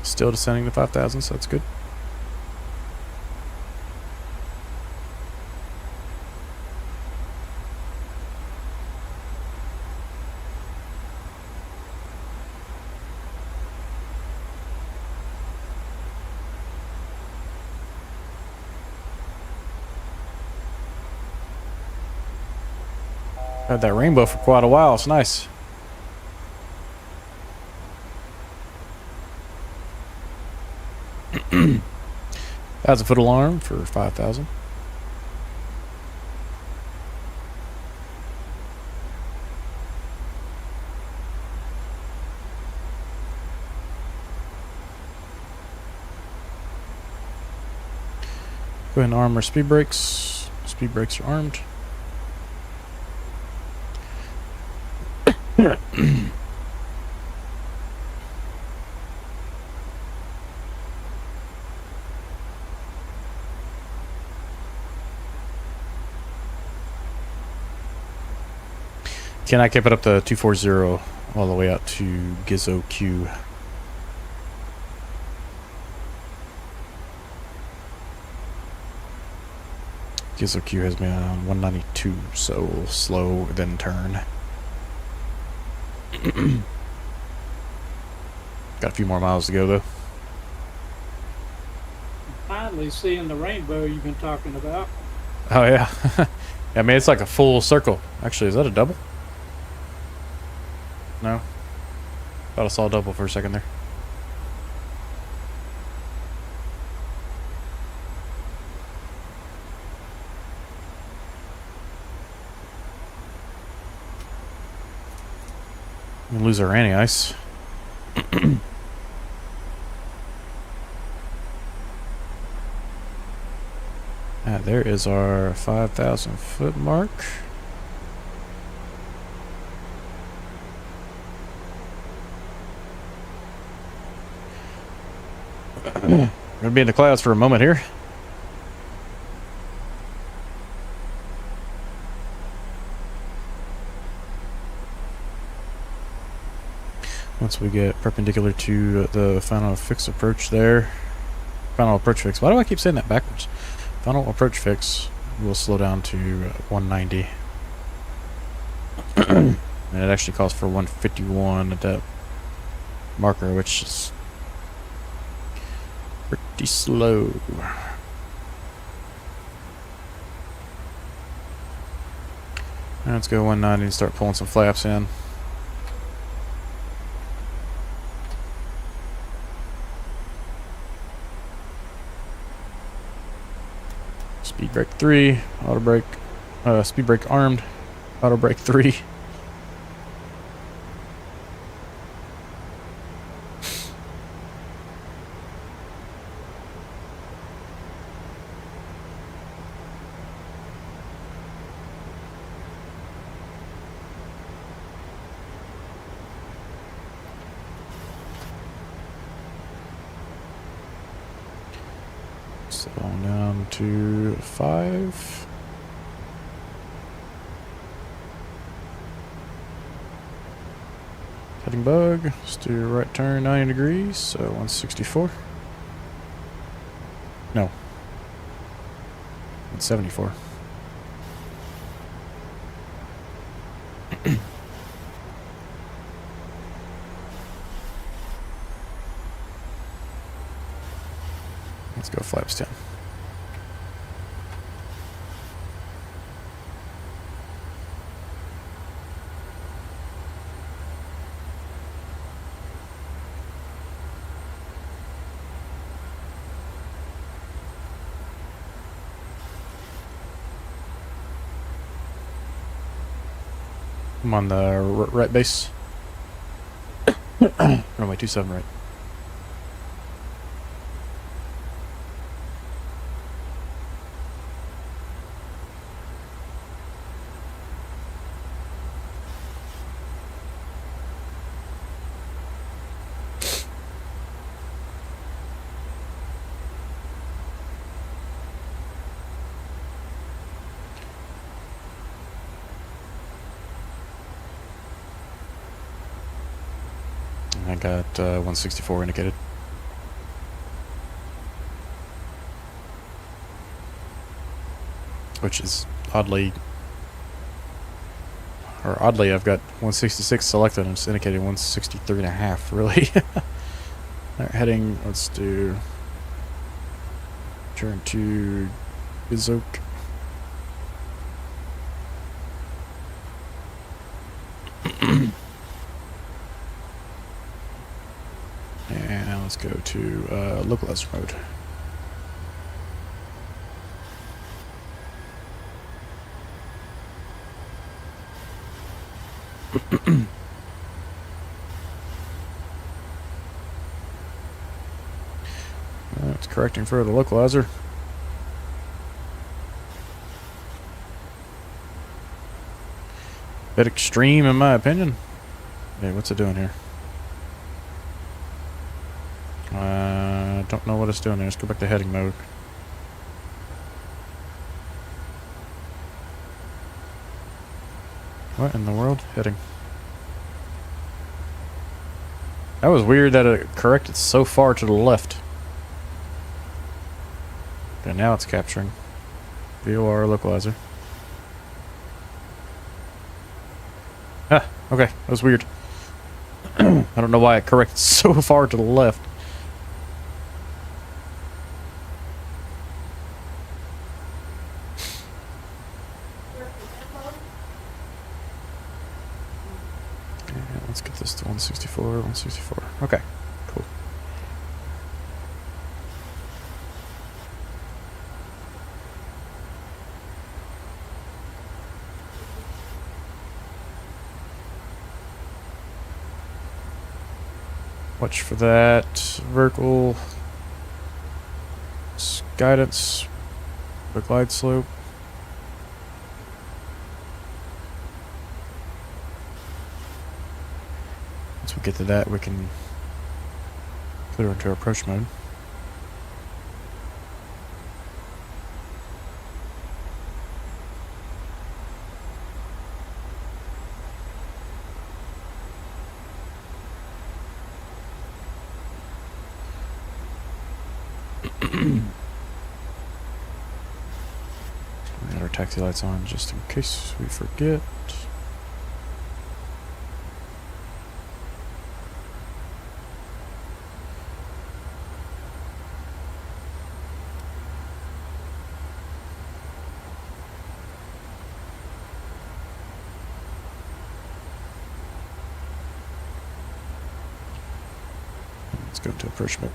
Still descending to 5,000, so that's good. Had that rainbow for quite a while. It's nice. That's a foot alarm for 5,000. Go ahead and arm our speed brakes. Speed brakes are armed. Can I keep it up to 240 all the way out to Gizzo Q? Gizzo Q has me on 192, so slow, then turn. Got a few more miles to go, though. Finally seeing the rainbow you've been talking about. Oh, yeah. I mean, it's like a full circle. Actually, is that a double? No. Thought I saw a double for a second there. We lose our anti-ice. There is our 5,000 foot mark. We're gonna be in the clouds for a moment here. Once we get perpendicular to the final fix approach there. Final approach fix. Why do I keep saying that backwards? Final approach fix will slow down to 190. And it actually calls for 151 at that marker, which is pretty slow. Now let's go 190 and start pulling some flaps in. Speed brake 3, auto brake, speed brake armed, auto brake 3. So on down to 5. Heading bug. Let's do right turn 90 degrees, so 164. No. 174. Let's go flaps 10. I'm on the right base. Runway 27 right. I got 164 indicated. Which is oddly, I've got 166 selected and it's indicated 163 and a half, really. Alright, heading, let's do, turn to Bizoke. And let's go to localizer mode. It's correcting for the localizer. Bit extreme in my opinion. Hey, what's it doing here? Don't know what it's doing there. Let's go back to heading mode. What in the world? Heading. That was weird that it corrected so far to the left. Okay, now it's capturing. VOR localizer. Ah, okay. That was weird. I don't know why it corrected so far to the left. Let's get this to 164, 164. Okay, cool. Watch for that vertical guidance, the glide slope. Once we get to that, we can clear into approach mode. We got our taxi lights on just in case we forget. Let's go to approach mode.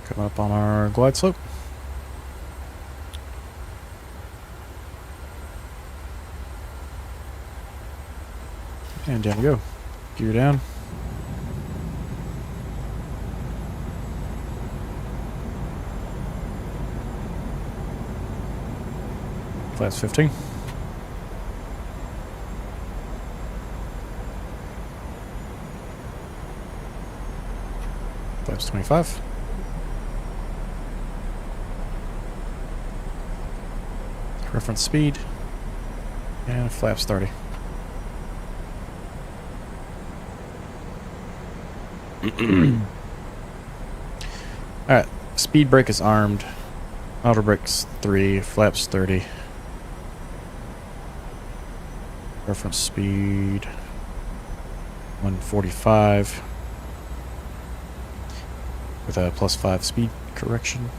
Come up on our glide slope. And down we go. Gear down. Flaps 15. Flaps 25. Reference speed. And flaps 30. Alright, speed brake is armed. Auto brake's 3, flaps 30. Reference speed 145 with a +5 speed correction.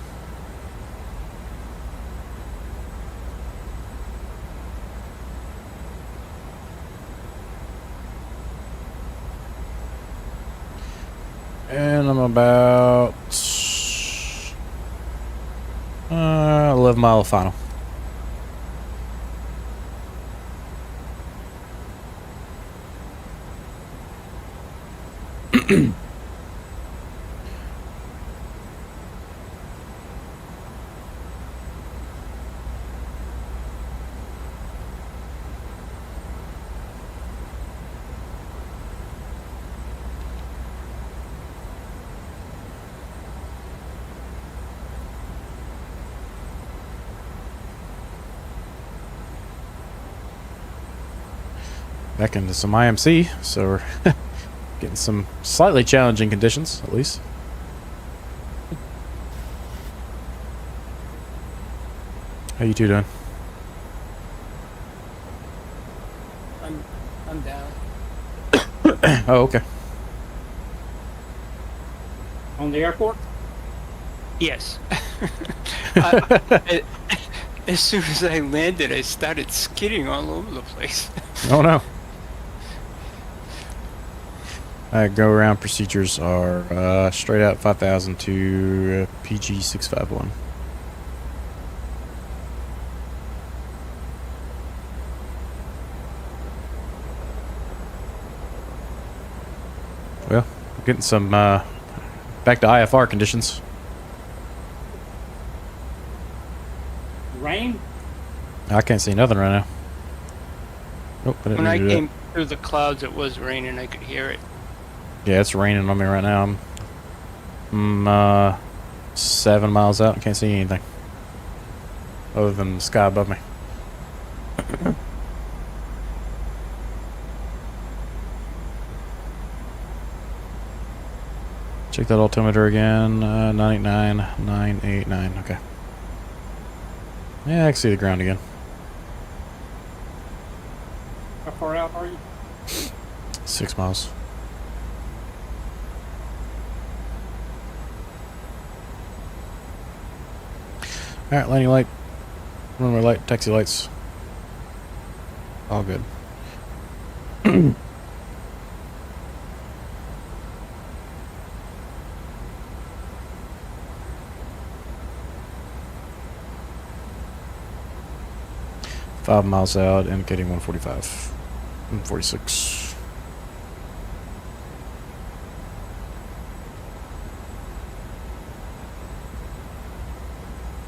And I'm about 11 mile final. back into some IMC, so we're getting some slightly challenging conditions, at least. How you two doing? I'm down. Oh, okay. On the airport? Yes. As soon as I landed, I started skidding all over the place. Oh no. Go around procedures are straight out 5,000 to PG 651. Well, we're getting some back to IFR conditions. Rain? I can't see nothing right now. Nope, I didn't When I mean to do came through the clouds, it was raining. I could hear it. that. Yeah, it's raining on me right now. I'm 7 miles out and can't see anything other than the sky above me. Check that altimeter again. 989, 989. Okay. Yeah, I can see the ground again. How far out are you? 6 miles. Alright, landing light. Runway light, taxi lights. All good. 5 miles out, indicating 145. 146.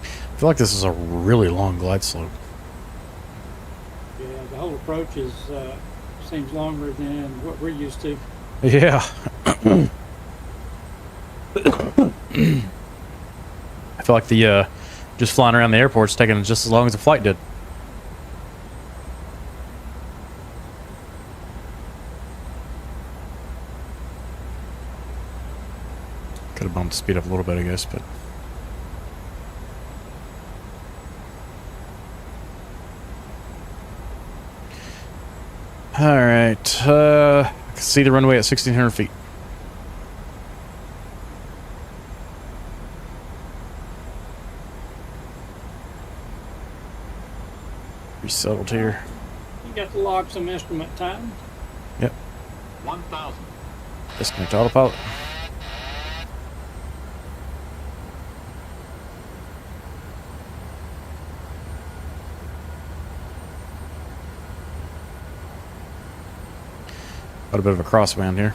I feel like this is a really long glide slope. Yeah, the whole approach is seems longer than what we're used to. Yeah. I feel like the just flying around the airport's taking just as long as the flight did. Could have bumped the speed up a little bit, I guess, but all right. I can see the runway at 1,600 feet. Pretty settled here. You got to log some instrument time. Yep. 1,000. Disconnect autopilot. Got a bit of a crosswind here.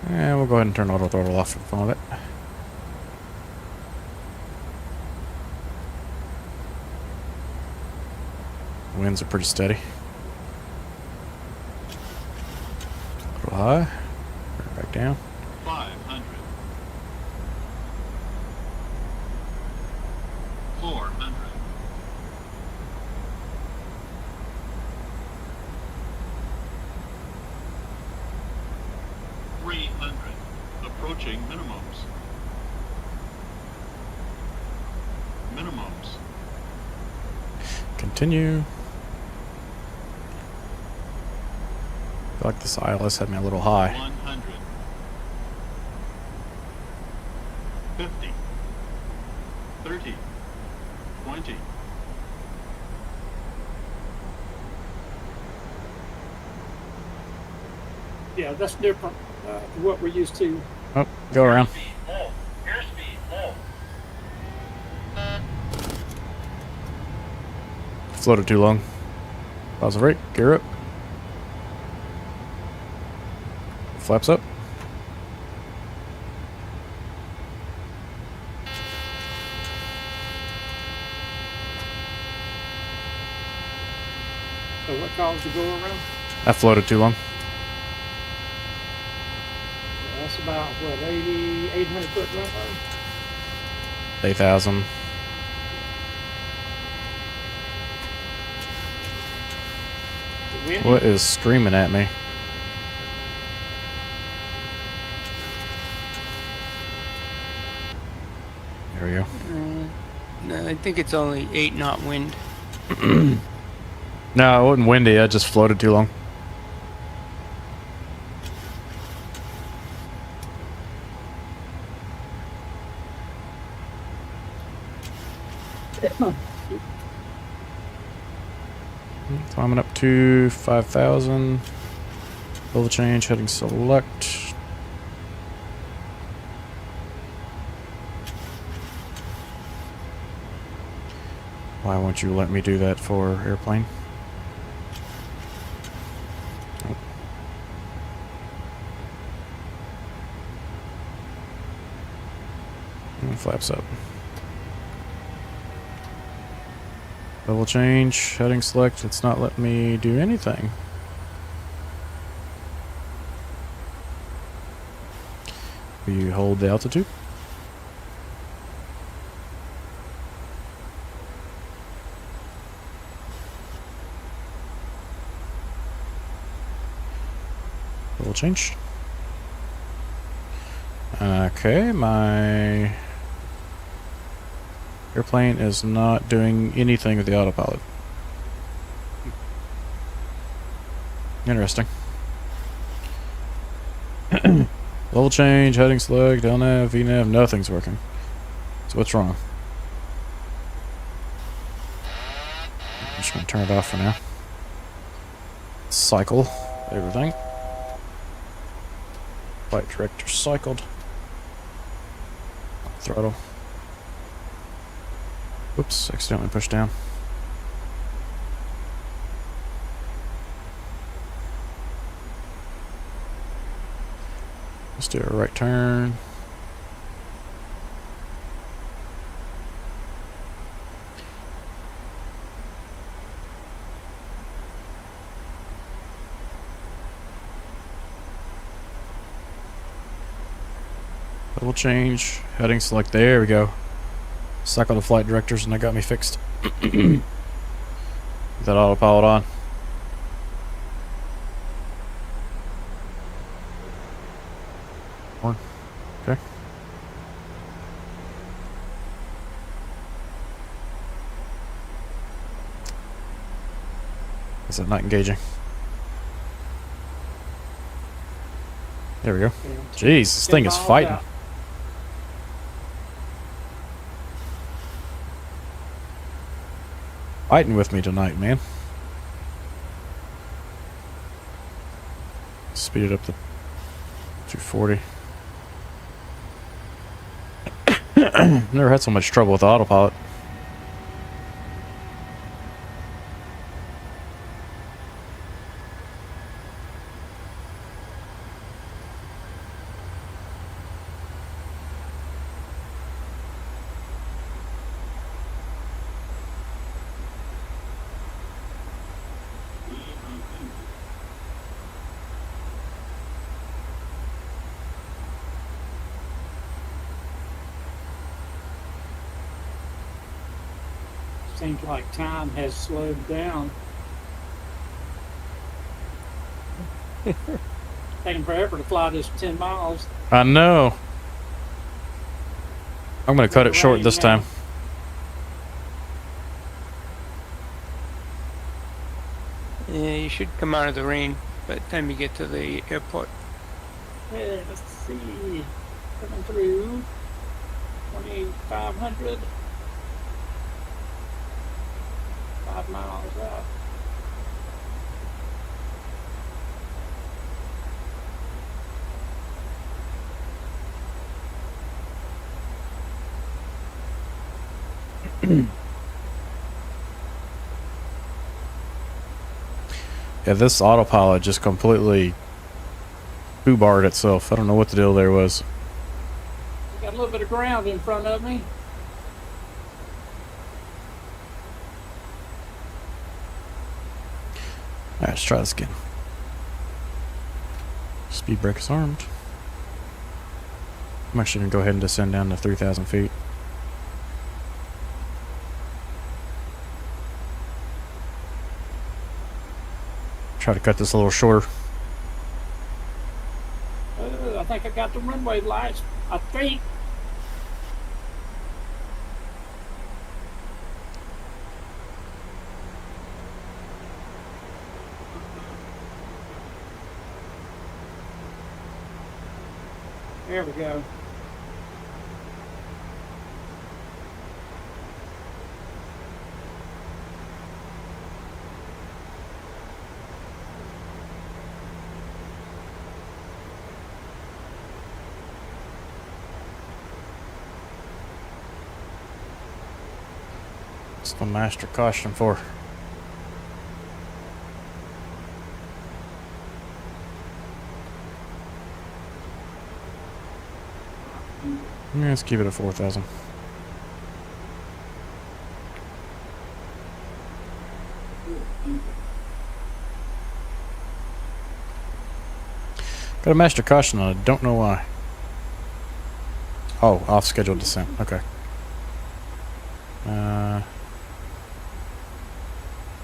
And we'll go ahead and turn auto throttle off for the fun of it. Winds are pretty steady. A little high. Bring it back down. 500. 400. 300. Approaching minimums. Minimums. Continue. I feel like this ILS had me a little high. 100. 50. 30. 20. Yeah, that's different to what we're used to. Oh, go around. Airspeed low. Airspeed low. Floated too long. Pause the brake. Gear up. Flaps up. So what caused the go around? I floated too long. Yeah, that's about what 800 foot runway. 8,000. windy? What is screaming at me? There we go. No, I think it's only 8 knot wind. No, it wasn't windy. I just floated too long. Climbing up to 5,000. Level change, heading select. Why won't you let me do that for airplane? Nope. And flaps up. Level change, heading select. It's not letting me do anything. Will you hold the altitude? Level change. Okay, my airplane is not doing anything with the autopilot. Interesting. Level change, heading select, LNAV, VNAV, nothing's working. So what's wrong? I'm just gonna turn it off for now. Cycle everything. Flight director cycled. Throttle. Whoops, accidentally pushed down. Let's do a right turn. Level change, heading select, there we go. Cycle the flight directors and that got me fixed. Get that autopilot on. Horn. Okay. Is that not engaging? There we go. Jeez, this thing is fighting. Fighting with me tonight, man. Speed it up to 240. Never had so much trouble with autopilot. Seems like time has slowed down. Taking forever to fly this 10 miles. I know. I'm gonna cut it short this time. Yeah, you should come out of the rain by the time you get to the airport. Yeah, let's see. Coming through 2,500. 5 miles out. Yeah, this autopilot just completely foobarred itself. I don't know what the deal there was. Got a little bit of ground in front of me. Alright, let's try this again. Speed brake is armed. I'm actually going to go ahead and descend down to 3,000 feet. Try to cut this a little shorter. I think I got the runway lights. I think. There we go. What's the master caution for? Yeah, let's keep it at 4,000. Got a master caution on it. Don't know why. Oh, off scheduled descent. Okay.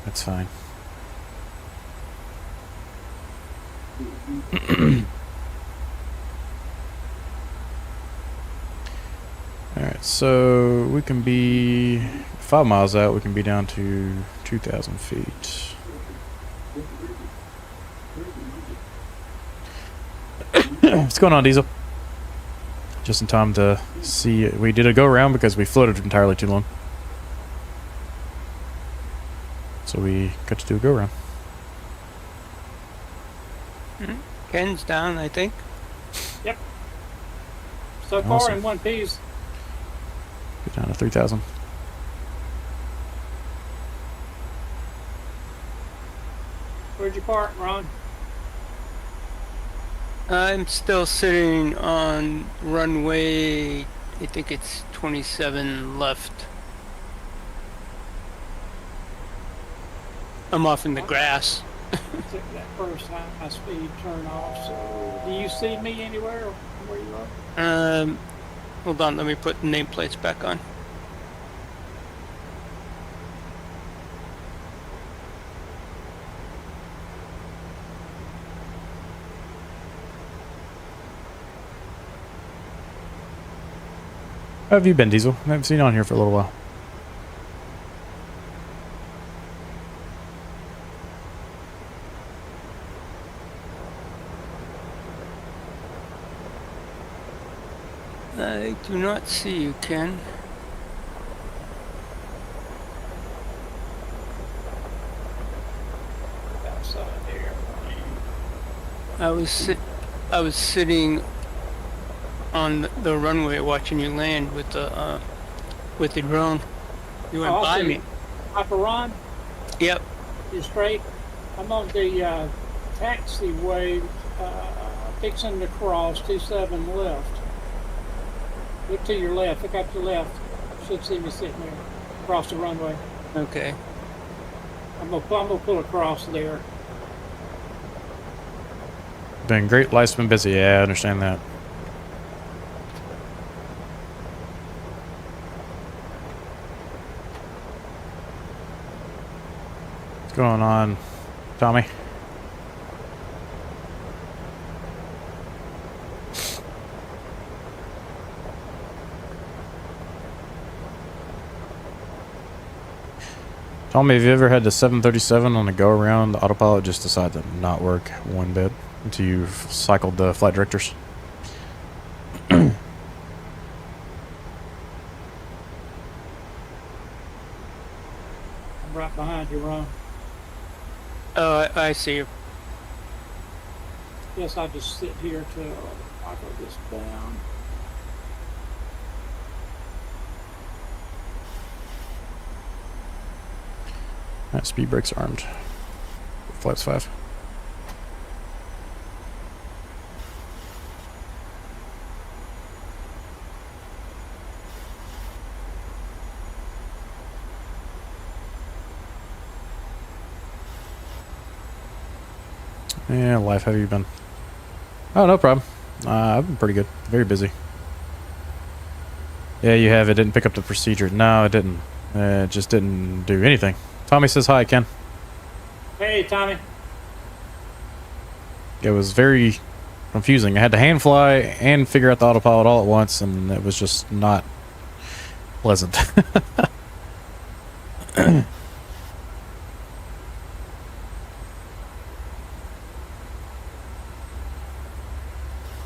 That's fine. Alright, so we can be 5 miles out, we can be down to 2,000 feet. What's going on, Diesel? Just in time to see. We did a go around because we floated entirely too long. So we got to do a go around. Ken's down, I think. Yep. So far Awesome. in one piece. Get down to 3,000. Where'd you park, Ron? I'm still sitting on runway, I think it's 27 left. I'm off in the grass. Took that first high speed turn off. So, do you see me anywhere where you are? Hold on, let me put the nameplates back on. How have you been, Diesel? I haven't seen you on here for a little while. I do not see you, Ken. Outside the airplane. I was sitting on the runway watching you land with the drone. You went by me. Upper Ron, Yep. you're straight. I'm on the taxiway, fixing to cross 27 left. Look to your left. Look up to your left. Should see me sitting there across the runway. Okay. I'm gonna pull across there. Been great, life's been busy. Yeah, I understand that. What's going on, Tommy? Tommy, have you ever had the 737 on a go around? The autopilot just decided to not work one bit until you've cycled the flight directors. I'm right behind you, Ron. Oh, I see you. Yes, I just sit here till I go this down. Alright, speed brakes armed. Flaps 5. Yeah, life, how have you been? Oh, no problem. I've been pretty good. Very busy. Yeah, you have. It didn't pick up the procedure. No, it didn't. It just didn't do anything. Tommy says hi, Ken. Hey, Tommy. It was very confusing. I had to hand fly and figure out the autopilot all at once, and it was just not pleasant. I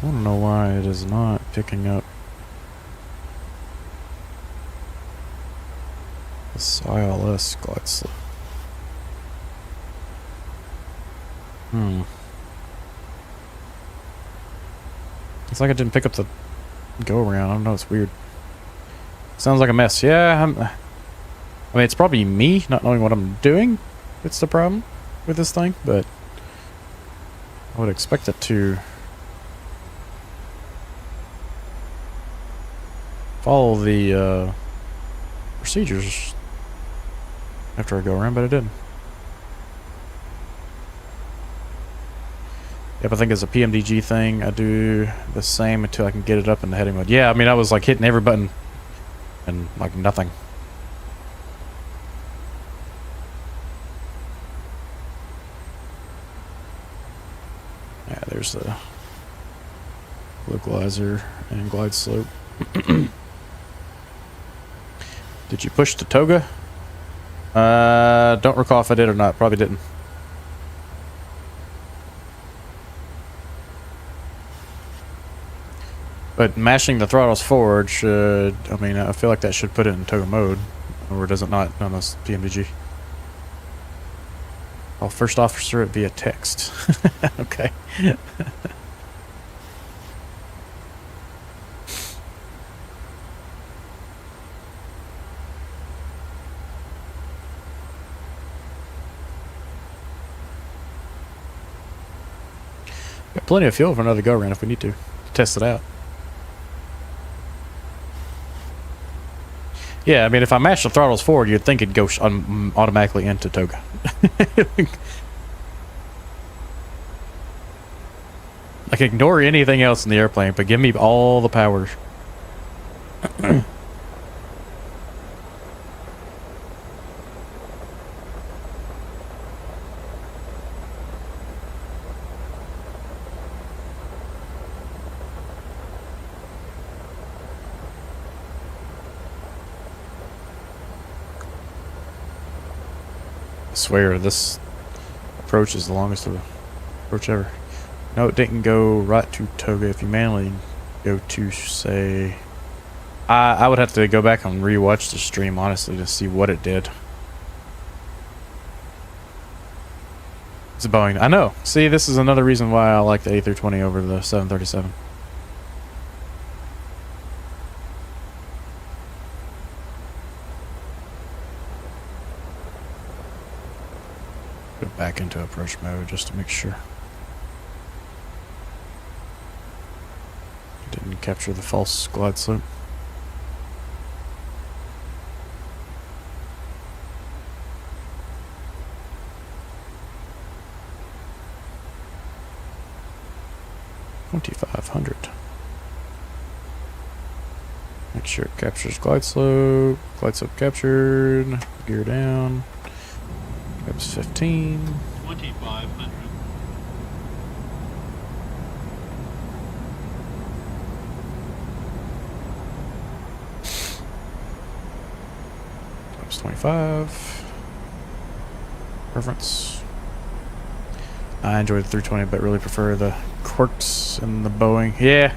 don't know why it is not picking up this ILS glide slope. It's like it didn't pick up the go around. I don't know, it's weird. Sounds like a mess. Yeah, I mean, it's probably me not knowing what I'm doing. It's the problem with this thing, but I would expect it to follow the procedures after I go around, but it didn't. Yep, I think it's a PMDG thing. I do the same until I can get it up in the heading mode. Yeah, I mean, I was like hitting every button and like nothing. Yeah, there's the localizer and glide slope. Did you push to toga? Don't recall if I did or not. Probably didn't. But mashing the throttles forward should, I mean, I feel like that should put it in toga mode. Or does it not on this PMDG? Oh, first officer it via text. Okay. Got plenty of fuel for another go around if we need to test it out. Yeah, I mean, if I mash the throttles forward, you'd think it'd go automatically into toga. Like, ignore anything else in the airplane, but give me all the power. I swear, this approach is the longest approach ever. No, it didn't go right to toga. If you manually go to, say... I would have to go back and rewatch the stream, honestly, to see what it did. It's a Boeing. I know. See, this is another reason why I like the A320 over the 737. Go back into approach mode just to make sure. Didn't capture the false glide slope. $2,500. Make sure it captures glide slope. Glide slope captured. Gear down. That's 15. 2,500. That's 25. Preference. I enjoy the 320, but really prefer the quirks and the Boeing. Yeah,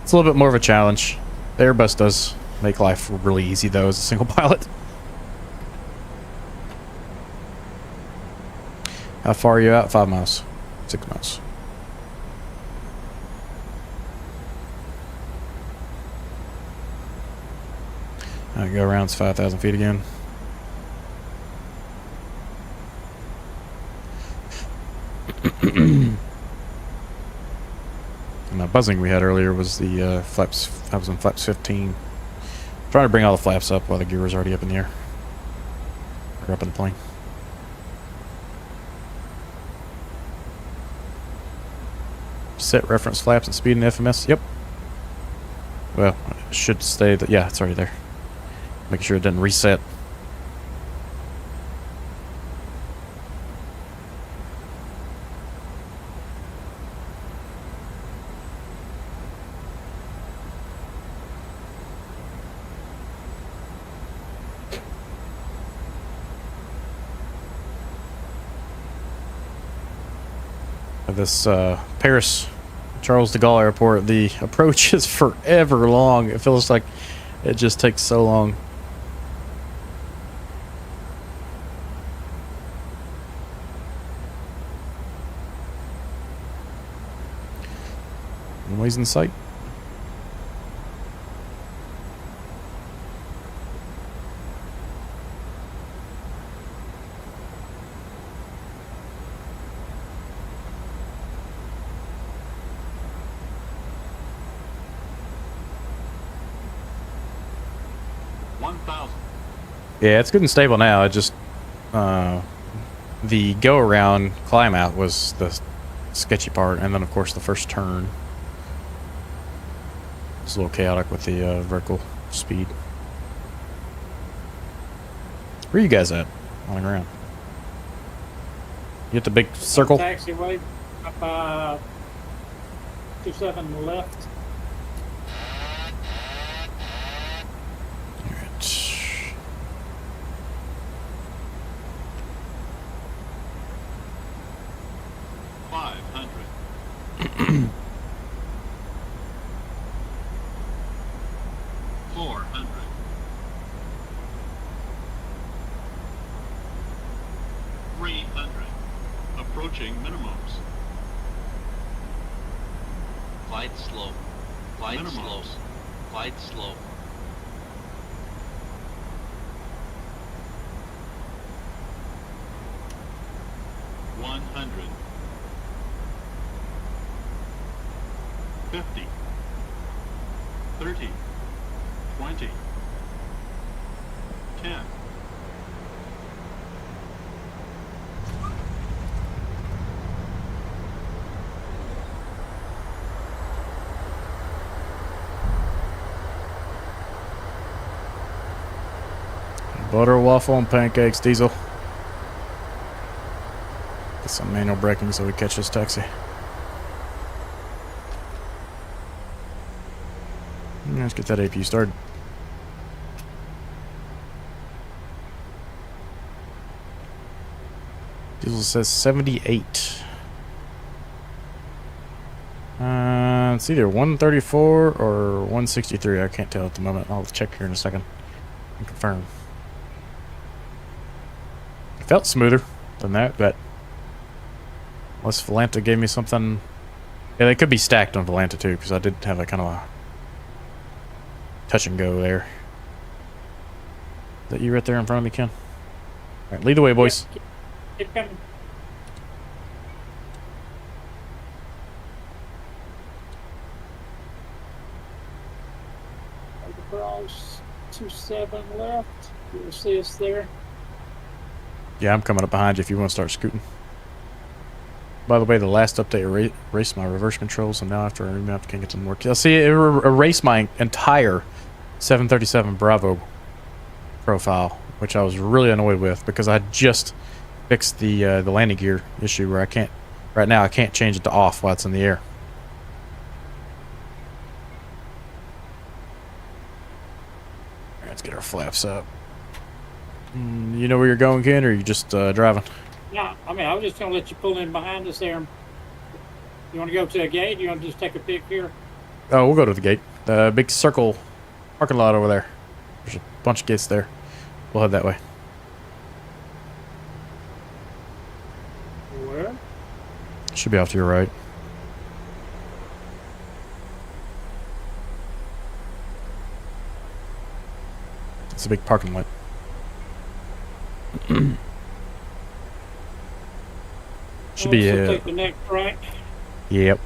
it's a little bit more of a challenge. The Airbus does make life really easy, though, as a single pilot. How far are you out? 5 miles. 6 miles. Go around, it's 5,000 feet again. And that buzzing we had earlier was the flaps. I was on flaps 15. Trying to bring all the flaps up while the gear was already up in the air. Or up in the plane. Set reference flaps and speed in FMS. Yep. Well, it should stay. Yeah, it's already there. Make sure it doesn't reset. At this Paris Charles de Gaulle Airport, the approach is forever long. It feels like it just takes so long. Runways in sight. Yeah, it's good and stable now. It just the go around climb out was the sketchy part, and then of course the first turn. It's a little chaotic with the vertical speed. Where are you guys at on the ground? You hit the big circle? Taxiway up 27 left. Alright. Approaching minimums. Glide slow. Glide Minimums. slow. Glide slow. $100. 50. 30. 20. 10. Butter, waffle, and pancakes, Diesel. Get some manual braking so we catch this taxi. Let's get that APU started. Diesel says 78. It's either 134 or 163. I can't tell at the moment. I'll check here in a second and confirm. It felt smoother than that, but unless Volanta gave me something. Yeah, they could be stacked on Volanta too, because I did have a kind of a touch and go there. Is that you right there in front of me, Ken? All right, lead the way, boys. Keep coming. Across 27 left. You'll see us there. Yeah, I'm coming up behind you if you want to start scooting. By the way, the last update erased my reverse controls, and now after I remap, can't get to work. You'll see it erased my entire 737 Bravo profile, which I was really annoyed with because I just fixed the landing gear issue where I can't. Right now, I can't change it to off while it's in the air. All right, let's get our flaps up. You know where you're going, Ken, or are you just driving? No, I mean, I was just going to let you pull in behind us there. You want to go to a gate? You want to just take a pic here? Oh, we'll go to the gate. The big circle parking lot over there. There's a bunch of gates there. We'll head that way. Where? Should be off to your right. It's a big parking lot. Should be So take the next right. Yep.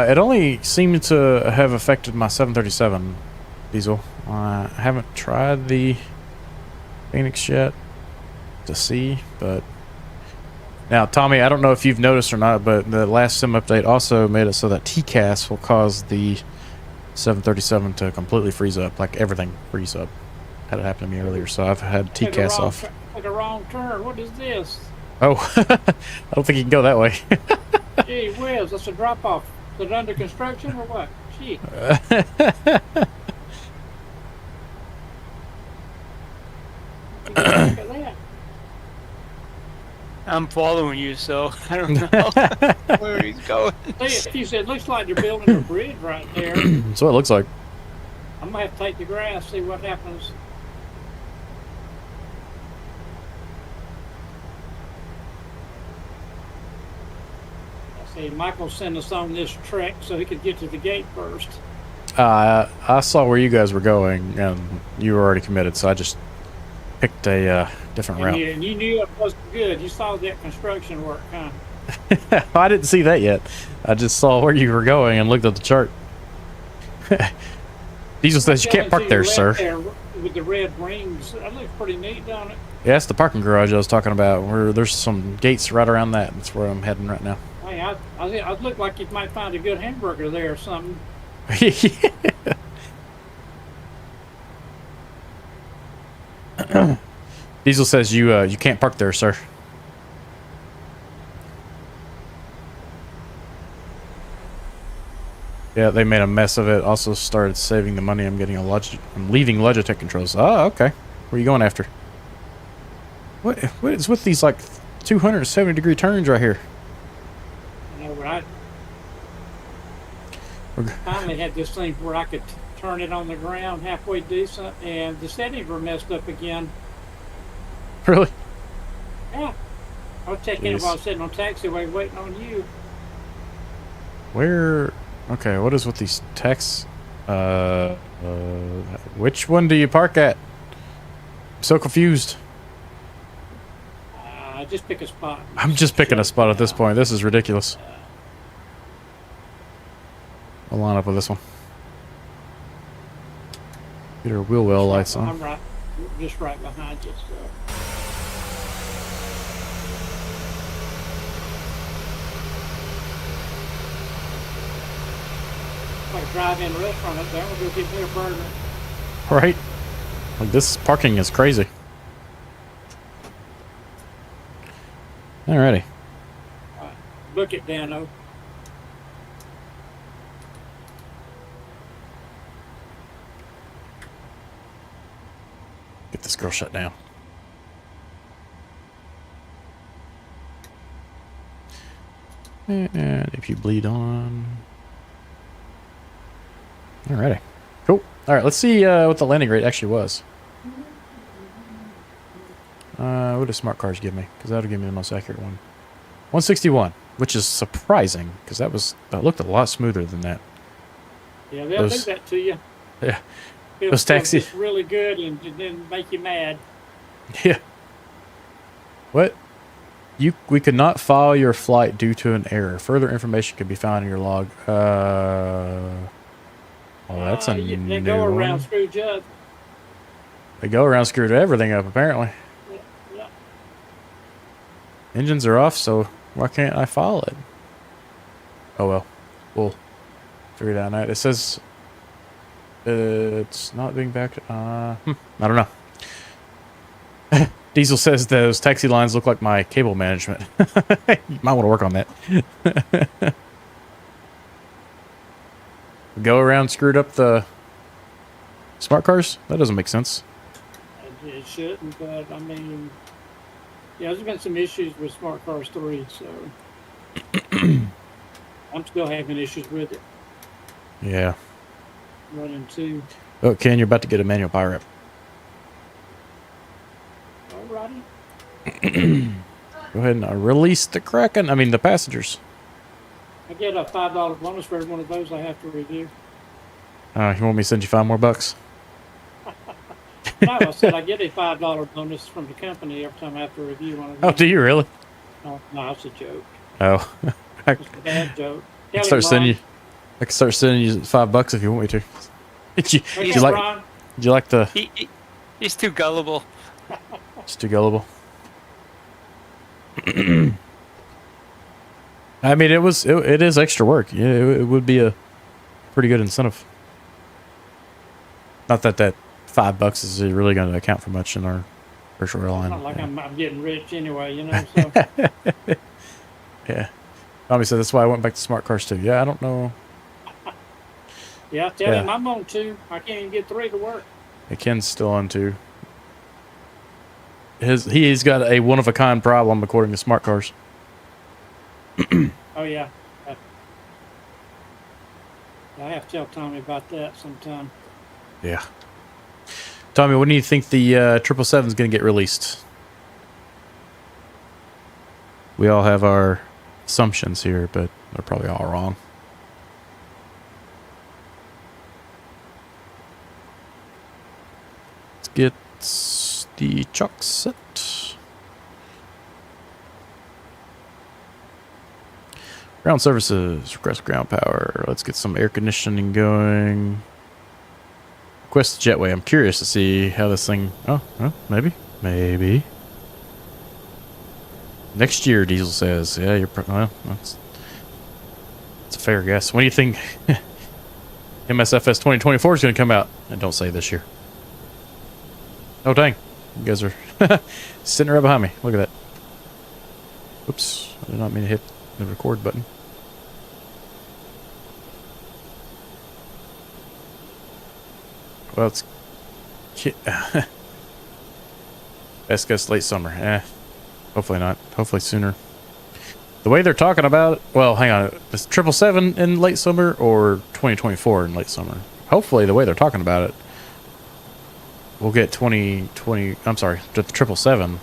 It only seemed to have affected my 737 Diesel. I haven't tried the Phoenix yet to see, but now, Tommy, I don't know if you've noticed or not, but the last sim update also made it so that TCAS will cause the 737 to completely freeze up, like everything freeze up. Had it happen to me earlier, so I've had TCAS off. Took a wrong turn. What is this? Oh, I don't think you can go that way. Gee whiz, that's a drop off. Is it under construction or what? Gee. Look at that. I'm following you, so I don't know where he's going. See, if you said, looks like they're building a bridge right there. That's what it looks like. I'm gonna have to take the grass, see what happens. I see Michael sent us on this trek so he could get to the gate first. I saw where you guys were going, and you were already committed, so I just picked a different route. And you knew it wasn't good. You saw that construction work, huh? I didn't see that yet. I just saw where you were going and looked at the chart. Diesel says you can't park there, sir. There with the red rings. That looks pretty neat, don't it? Yeah, that's the parking garage I was talking about. Where there's some gates right around that. That's where I'm heading right now. Hey, I look like you might find a good hamburger there or something. Diesel says you can't park there, sir. Yeah, they made a mess of it. Also started saving the money. I'm leaving Logitech controls. Oh, okay. Where are you going after? What is with these like 270-degree turns right here? You know, right? Finally had this thing where I could turn it on the ground halfway decent, and the settings were messed up again. Really? Yeah. I was checking it while I was sitting on taxiway waiting on you. Where? Okay, what is with these texts? Which one do you park at? I'm so confused. Just pick a spot. I'm just picking a spot at this point. This is ridiculous. I'll line up with this one. Get our wheel well lights on. I'm right, just right behind you. So. Like a drive-in restaurant up there. We'll go get me a burger. Right? Like this parking is crazy. Alrighty. All right. Book it, Dano. Get this girl shut down. And if you bleed on. Alrighty. Cool. Alright, let's see what the landing rate actually was. What do smart cars give me? Because that'll give me the most accurate one. 161, which is surprising, because that looked a lot smoother than that. Yeah, they'll do that to you. Yeah. Those taxis. It's really good and then make you mad. Yeah. What? We could not file your flight due to an error. Further information could be found in your log. Oh, that's a new They go around one. Screwjob. They go around, screwed everything up, apparently. Yeah. Engines are off, so why can't I file it? Oh well. We'll figure it out now. It says it's not being backed. I don't know. Diesel says those taxi lines look like my cable management. You might want to work on that. Go around, screwed up the smart cars? That doesn't make sense. It shouldn't, but I mean, yeah, there's been some issues with Smart Cars 3, so I'm still having issues with it. Yeah. Running 2. Oh, Ken, you're about to get a manual power up. Alrighty. Go ahead and release the Kraken. I mean, the passengers. I get a $5 bonus for every one of those I have to review. You want me to send you $5 more? No, I said I get a $5 bonus from the company every time I have to review one of them. Oh, do you really? No, that's a joke. Oh. It's a bad joke. I can start sending you $5 if you want me to. Did you like the? He's too gullible. It's too gullible. I mean, it is extra work. Yeah, it would be a pretty good incentive. Not that $5 is really going to account for much in our virtual airline. It's not like I'm getting rich anyway, you know. So. Yeah. Tommy said that's why I went back to smart cars too. Yeah, I don't know. Yeah, tell Yeah. him I'm on 2. I can't even get 3 to work. Yeah, Ken's still on 2. He's got a one-of-a-kind problem, according to Smart Cars. Oh, yeah. I have to tell Tommy about that sometime. Yeah. Tommy, when do you think the 777 is going to get released? We all have our assumptions here, but they're probably all wrong. Let's get the chalk set. Ground services, request ground power. Let's get some air conditioning going. Request jetway. I'm curious to see how this thing. Oh, well, maybe. Next year, Diesel says. Yeah, well, that's a fair guess. When do you think MSFS 2024 is going to come out? And don't say this year. Oh, dang. You guys are sitting right behind me. Look at that. Oops. I did not mean to hit the record button. Well, it's best guess late summer. Hopefully not. Hopefully sooner. The way they're talking about it, well, hang on. Is 777 in late summer or 2024 in late summer? Hopefully, the way they're talking about it, we'll get 2020. I'm sorry, the 777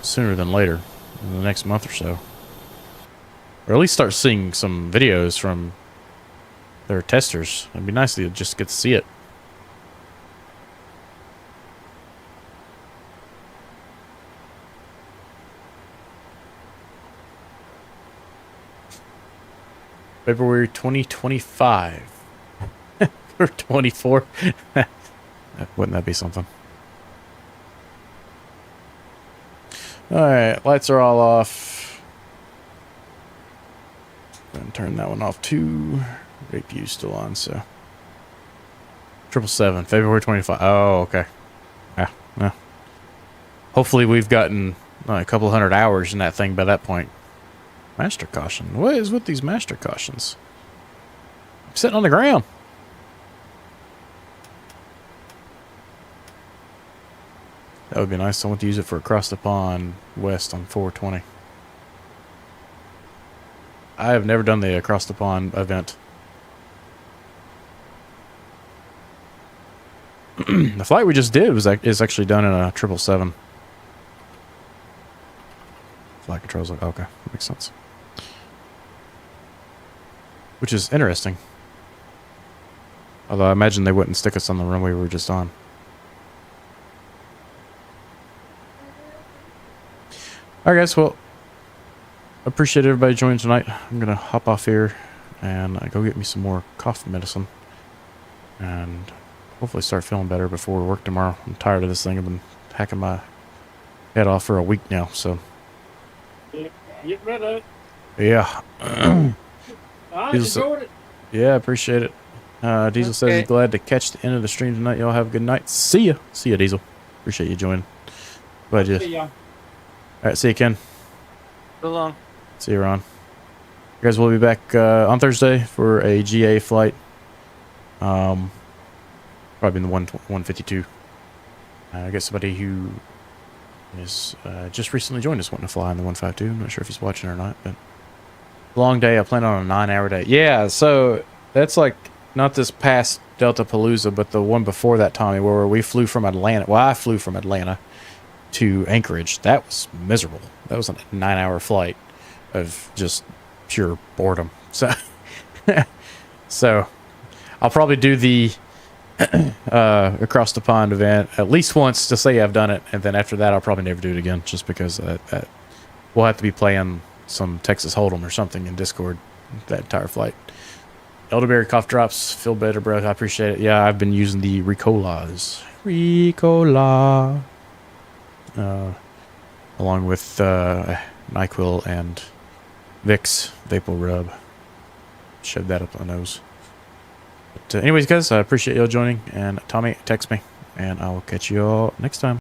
sooner than later, in the next month or so, or at least start seeing some videos from their testers. It'd be nice to just get to see it. February 2025 or 24. Wouldn't that be something? All right, lights are all off. Go ahead and turn that one off too. Rate view still on, so 777 February 25. Oh, okay. Yeah. Hopefully we've gotten a couple hundred hours in that thing by that point. Master caution. What is with these master cautions? I'm sitting on the ground. That would be nice. Someone to use it for across the pond west on 420. I have never done the across the pond event. The flight we just did is actually done in a 777. Flight controls. Okay, makes sense. Which is interesting. Although I imagine they wouldn't stick us on the runway we were just on. Alright guys, well, appreciate everybody joining tonight. I'm going to hop off here and go get me some more cough medicine. And hopefully start feeling better before work tomorrow. I'm tired of this thing. I've been hacking my head off for a week now, so. Get rid of it. Yeah. I Diesel enjoyed it. Yeah, appreciate it. Diesel says he's glad to catch the end of the stream tonight. Y'all have a good night. See ya. See ya, Diesel. Appreciate you joining. Glad you. See ya. All right, see you, Ken. So long. See you, Ron. You guys will be back on Thursday for a GA flight. Probably in the 152. I got somebody who is just recently joined us wanting to fly in the 152. I'm not sure if he's watching or not, but long day. I plan on a 9-hour day. Yeah, so that's like not this past Delta Palooza, but the one before that, Tommy, where we flew from Atlanta. Well, I flew from Atlanta to Anchorage. That was miserable. That was a 9-hour flight of just pure boredom. So, so I'll probably do the across the pond event at least once to say I've done it, and then after that I'll probably never do it again, just because we'll have to be playing some Texas Hold'em or something in Discord that entire flight. Elderberry cough drops, feel better, bro. I appreciate it. Yeah, I've been using the Ricolas. Ricola. Along with NyQuil and Vicks Vapor Rub. Shoved that up my nose. But anyways, guys, I appreciate y'all joining. And Tommy, text me. And I will catch you all next time.